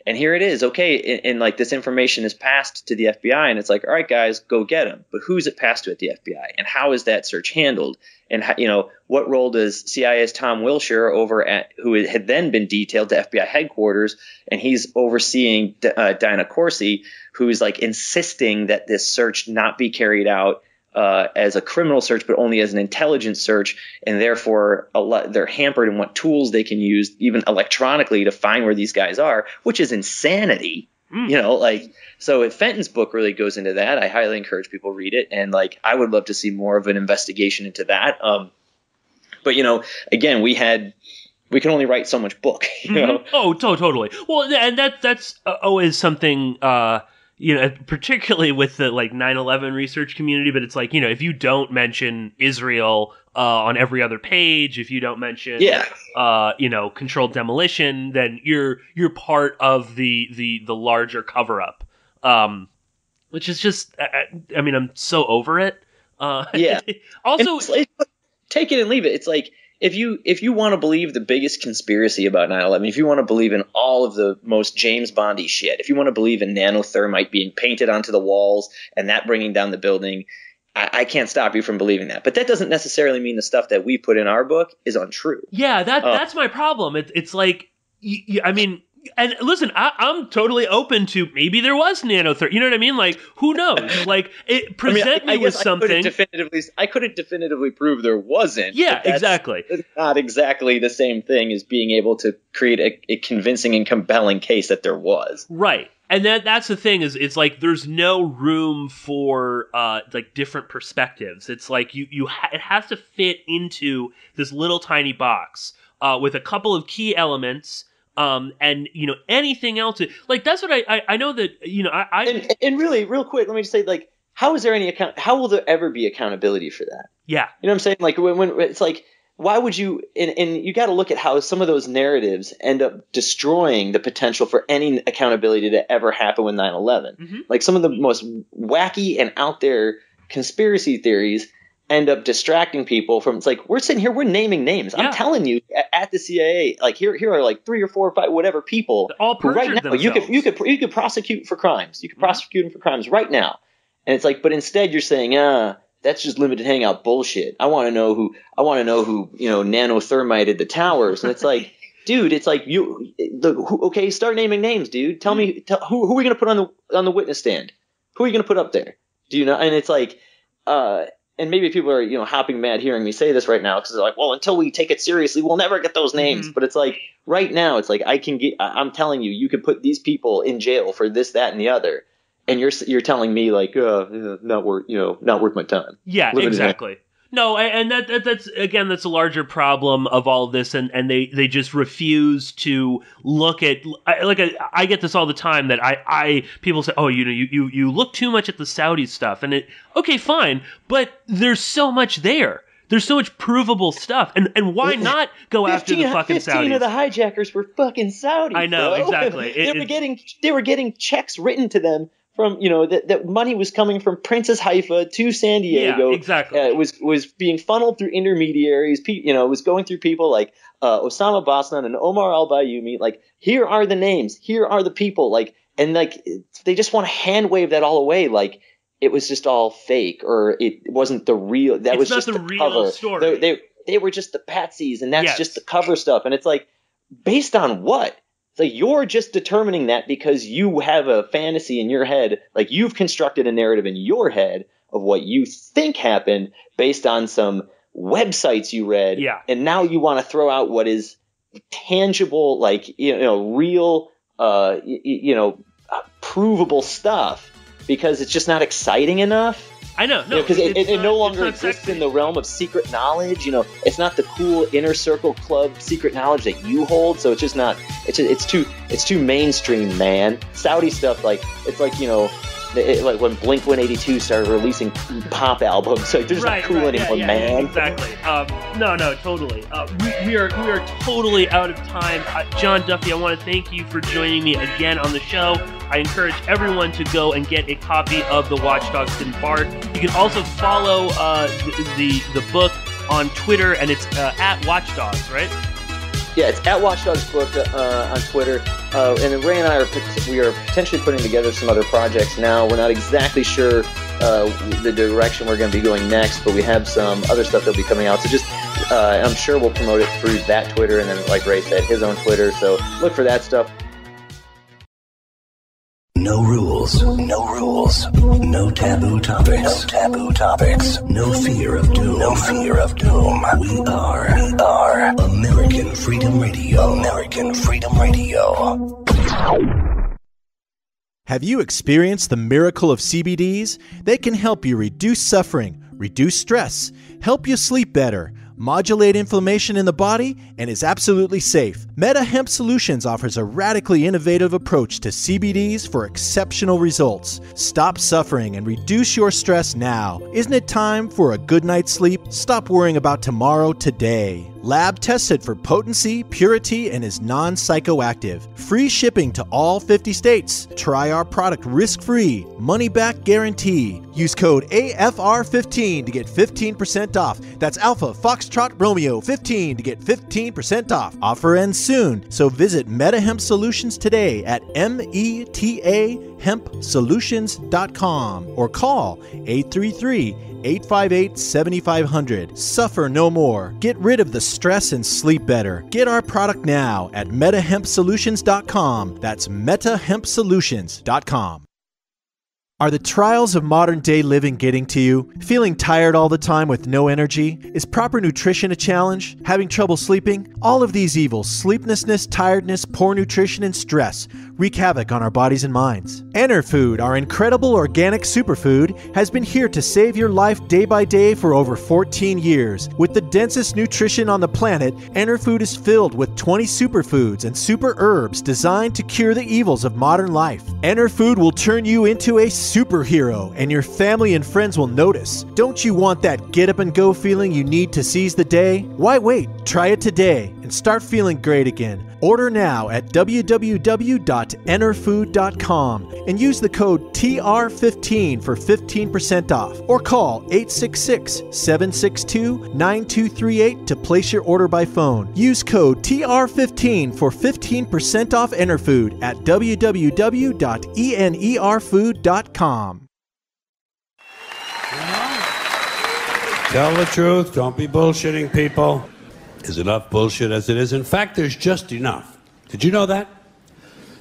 here it is. Okay, and like this information is passed to the FBI, and it's like, all right, guys, go get him. But who's it passed to at the FBI, and how is that search handled? And how, what role does CIA's Tom Wilshire who had then been detailed to FBI headquarters, and he's overseeing Dinah Corsi, who's like insisting that this search not be carried out as a criminal search, but only as an intelligence search, and therefore they're hampered in what tools they can use, even electronically, to find where these guys are, which is insanity. So if Fenton's book really goes into that, I highly encourage people read it, and like I would love to see more of an investigation into that. But again, we can only write so much book. Oh, totally. Well, and that's always something. Particularly with the 9/11 research community, but it's like, if you don't mention Israel on every other page, if you don't mention, controlled demolition, then you're part of the larger cover up, which is just, I'm so over it. Also, take it and leave it. It's like, if you want to believe the biggest conspiracy about 9/11, if you want to believe in all of the most James Bondy shit, if you want to believe in nanothermite being painted onto the walls and that bringing down the building, I can't stop you from believing that. But that doesn't necessarily mean the stuff that we put in our book is untrue. Yeah, that's my problem. It's like, and listen, I'm totally open to maybe there was nanothermite. You know what I mean? Like, who knows? Like, present me with something. I couldn't definitively prove there wasn't. Yeah, exactly. It's not exactly the same thing as being able to create a convincing and compelling case that there was. Right. And that's the thing is, it's like there's no room for different perspectives. It's like it has to fit into this little tiny box with a couple of key elements. And anything else, like that's what I know that and really real quick, let me just say, like, how will there ever be accountability for that? Yeah, you know what I'm saying? Like when it's like, why would you? And you got to look at how some of those narratives end up destroying the potential for any accountability to ever happen with 9/11. Mm-hmm. Like some of the most wacky and out there conspiracy theories end up distracting people from. It's like we're sitting here, we're naming names. Yeah. I'm telling you, at the CIA, like here are like 3 or 4 or 5 whatever people all who right now themselves. you could prosecute for crimes. You could prosecute them for crimes right now. And it's like, but instead you're saying, that's just limited hangout bullshit. I want to know who nanothermited the towers. And it's like, dude, it's like okay, start naming names, dude. Tell me who are we gonna put on the witness stand? Who are you gonna put up there? Do you know? And it's like, and maybe people are, hopping mad hearing me say this right now because they're like, well, until we take it seriously, we'll never get those names. Mm-hmm. But it's like right now, it's like I'm telling you, you could put these people in jail for this, that, and the other, and you're telling me like, not worth my time. Yeah, exactly. No, and that's a larger problem of all of this, and they just refuse to look at I get this all the time that people say, oh, you look too much at the Saudi stuff, and okay, fine, but there's so much there. There's so much provable stuff, and why not go after the fucking Saudis? 15 of the hijackers were fucking Saudis. I know, bro. exactly. They were getting checks written to them. From that money was coming from Princess Haifa to San Diego. Yeah, exactly. It was being funneled through intermediaries. It was going through people like Osama Basnan and Omar al-Bayoumi. Like, here are the names. Here are the people. Like, and like they just want to hand wave that all away. Like it was just all fake, or it wasn't the real. That was just the real cover. Story. They were just the patsies, and that's just the cover stuff. And it's like, based on what? So you're just determining that because you have a fantasy in your head, like you've constructed a narrative in your head of what you think happened based on some websites you read. Yeah. And now you want to throw out what is tangible, like, real, provable stuff because it's just not exciting enough. I know, no, because it no longer exists in the realm of secret knowledge. It's not the cool inner circle club secret knowledge that you hold. So it's just not. It's too mainstream, man. Saudi stuff, like it's like like when Blink-182 started releasing pop albums. Like, they're just not cool anymore, man. Exactly. No, totally. We are totally out of time. John Duffy, I want to thank you for joining me again on the show. I encourage everyone to go and get a copy of the Watchdogs Didn't Bark. You can also follow the book on Twitter, and it's at Watchdogs, right? Yeah, it's at Watchdogs Book on Twitter. And then Ray and I are potentially putting together some other projects now. We're not exactly sure the direction we're going to be going next, but we have some other stuff that'll be coming out. So just, I'm sure we'll promote it through that Twitter, and then, like Ray said, his own Twitter. So look for that stuff. No rules, no rules, no taboo topics, no fear of doom, We are American Freedom Radio, Have you experienced the miracle of CBDs? They can help you reduce suffering, reduce stress, help you sleep better, modulate inflammation in the body, and is absolutely safe. Meta Hemp Solutions offers a radically innovative approach to CBDs for exceptional results. Stop suffering and reduce your stress now. Isn't it time for a good night's sleep? Stop worrying about tomorrow today. Lab tested for potency, purity, and is non-psychoactive. Free shipping to all 50 states. Try our product risk-free. Money-back guarantee. Use code AFR15 to get 15% off. That's Alpha Foxtrot Romeo 15 to get 15% off. Offer ends soon, so visit Meta Hemp Solutions today at metahempsolutions.com or call 833-858-7500. Suffer no more. Get rid of the stress and sleep better. Get our product now at metahempsolutions.com. That's metahempsolutions.com. Are the trials of modern-day living getting to you? Feeling tired all the time with no energy? Is proper nutrition a challenge? Having trouble sleeping? All of these evils, sleeplessness, tiredness, poor nutrition, and stress, wreak havoc on our bodies and minds. Enerfood, our incredible organic superfood, has been here to save your life day by day for over 14 years. With the densest nutrition on the planet, Enerfood is filled with 20 superfoods and super herbs designed to cure the evils of modern life. Enerfood will turn you into a superhero, and your family and friends will notice. Don't you want that get up and go feeling you need to seize the day? Why wait? Try it today and start feeling great again. Order now at www.enerfood.com and use the code TR15 for 15% off, or call 866-762-9238 to place your order by phone. Use code TR15 for 15% off Enerfood at www.enerfood.com. Tell the truth. Don't be bullshitting people. There's enough bullshit as it is. In fact, there's just enough. Did you know that?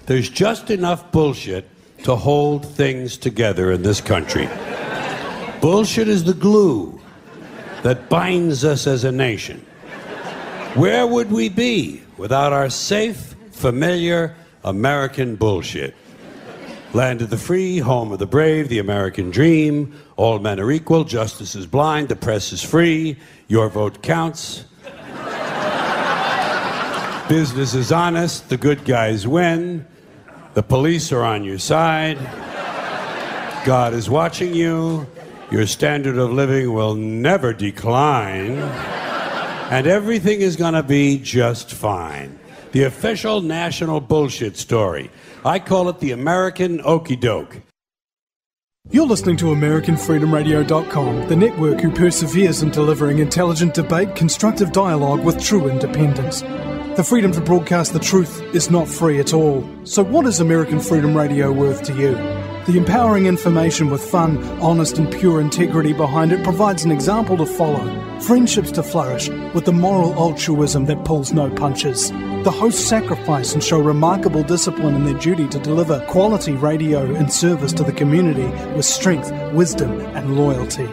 There's just enough bullshit to hold things together in this country. Bullshit is the glue that binds us as a nation. Where would we be without our safe, familiar American bullshit? Land of the free, home of the brave, the American dream. All men are equal, justice is blind, the press is free, your vote counts. Business is honest, the good guys win, the police are on your side, God is watching you, your standard of living will never decline, and everything is gonna be just fine. The official national bullshit story. I call it the American Okey Doke. You're listening to AmericanFreedomRadio.com, the network who perseveres in delivering intelligent debate, constructive dialogue with true independence. The freedom to broadcast the truth is not free at all. So what is American Freedom Radio worth to you? The empowering information with fun, honest and pure integrity behind it provides an example to follow. Friendships to flourish with the moral altruism that pulls no punches. The hosts sacrifice and show remarkable discipline in their duty to deliver quality radio in service to the community with strength, wisdom and loyalty.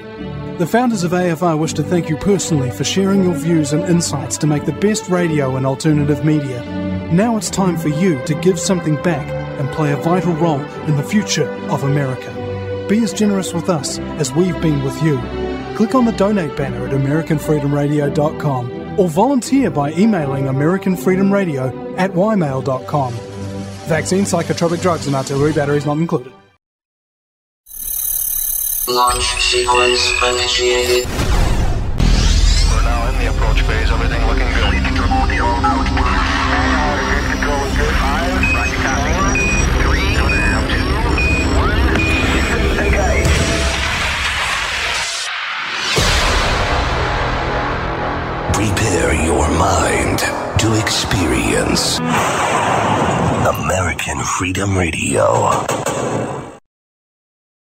The founders of AFR wish to thank you personally for sharing your views and insights to make the best radio and alternative media. Now it's time for you to give something back and play a vital role in the future of America. Be as generous with us as we've been with you. Click on the donate banner at AmericanFreedomRadio.com or volunteer by emailing AmericanFreedomRadio@ymail.com. Vaccine, psychotropic drugs and artillery batteries not included. Launch sequence initiated. We're now in the approach phase. Everything looking good. Control the all out. Control is good. 5. Roger, copy. 3. 2. 1. Engage. Prepare your mind to experience American Freedom Radio.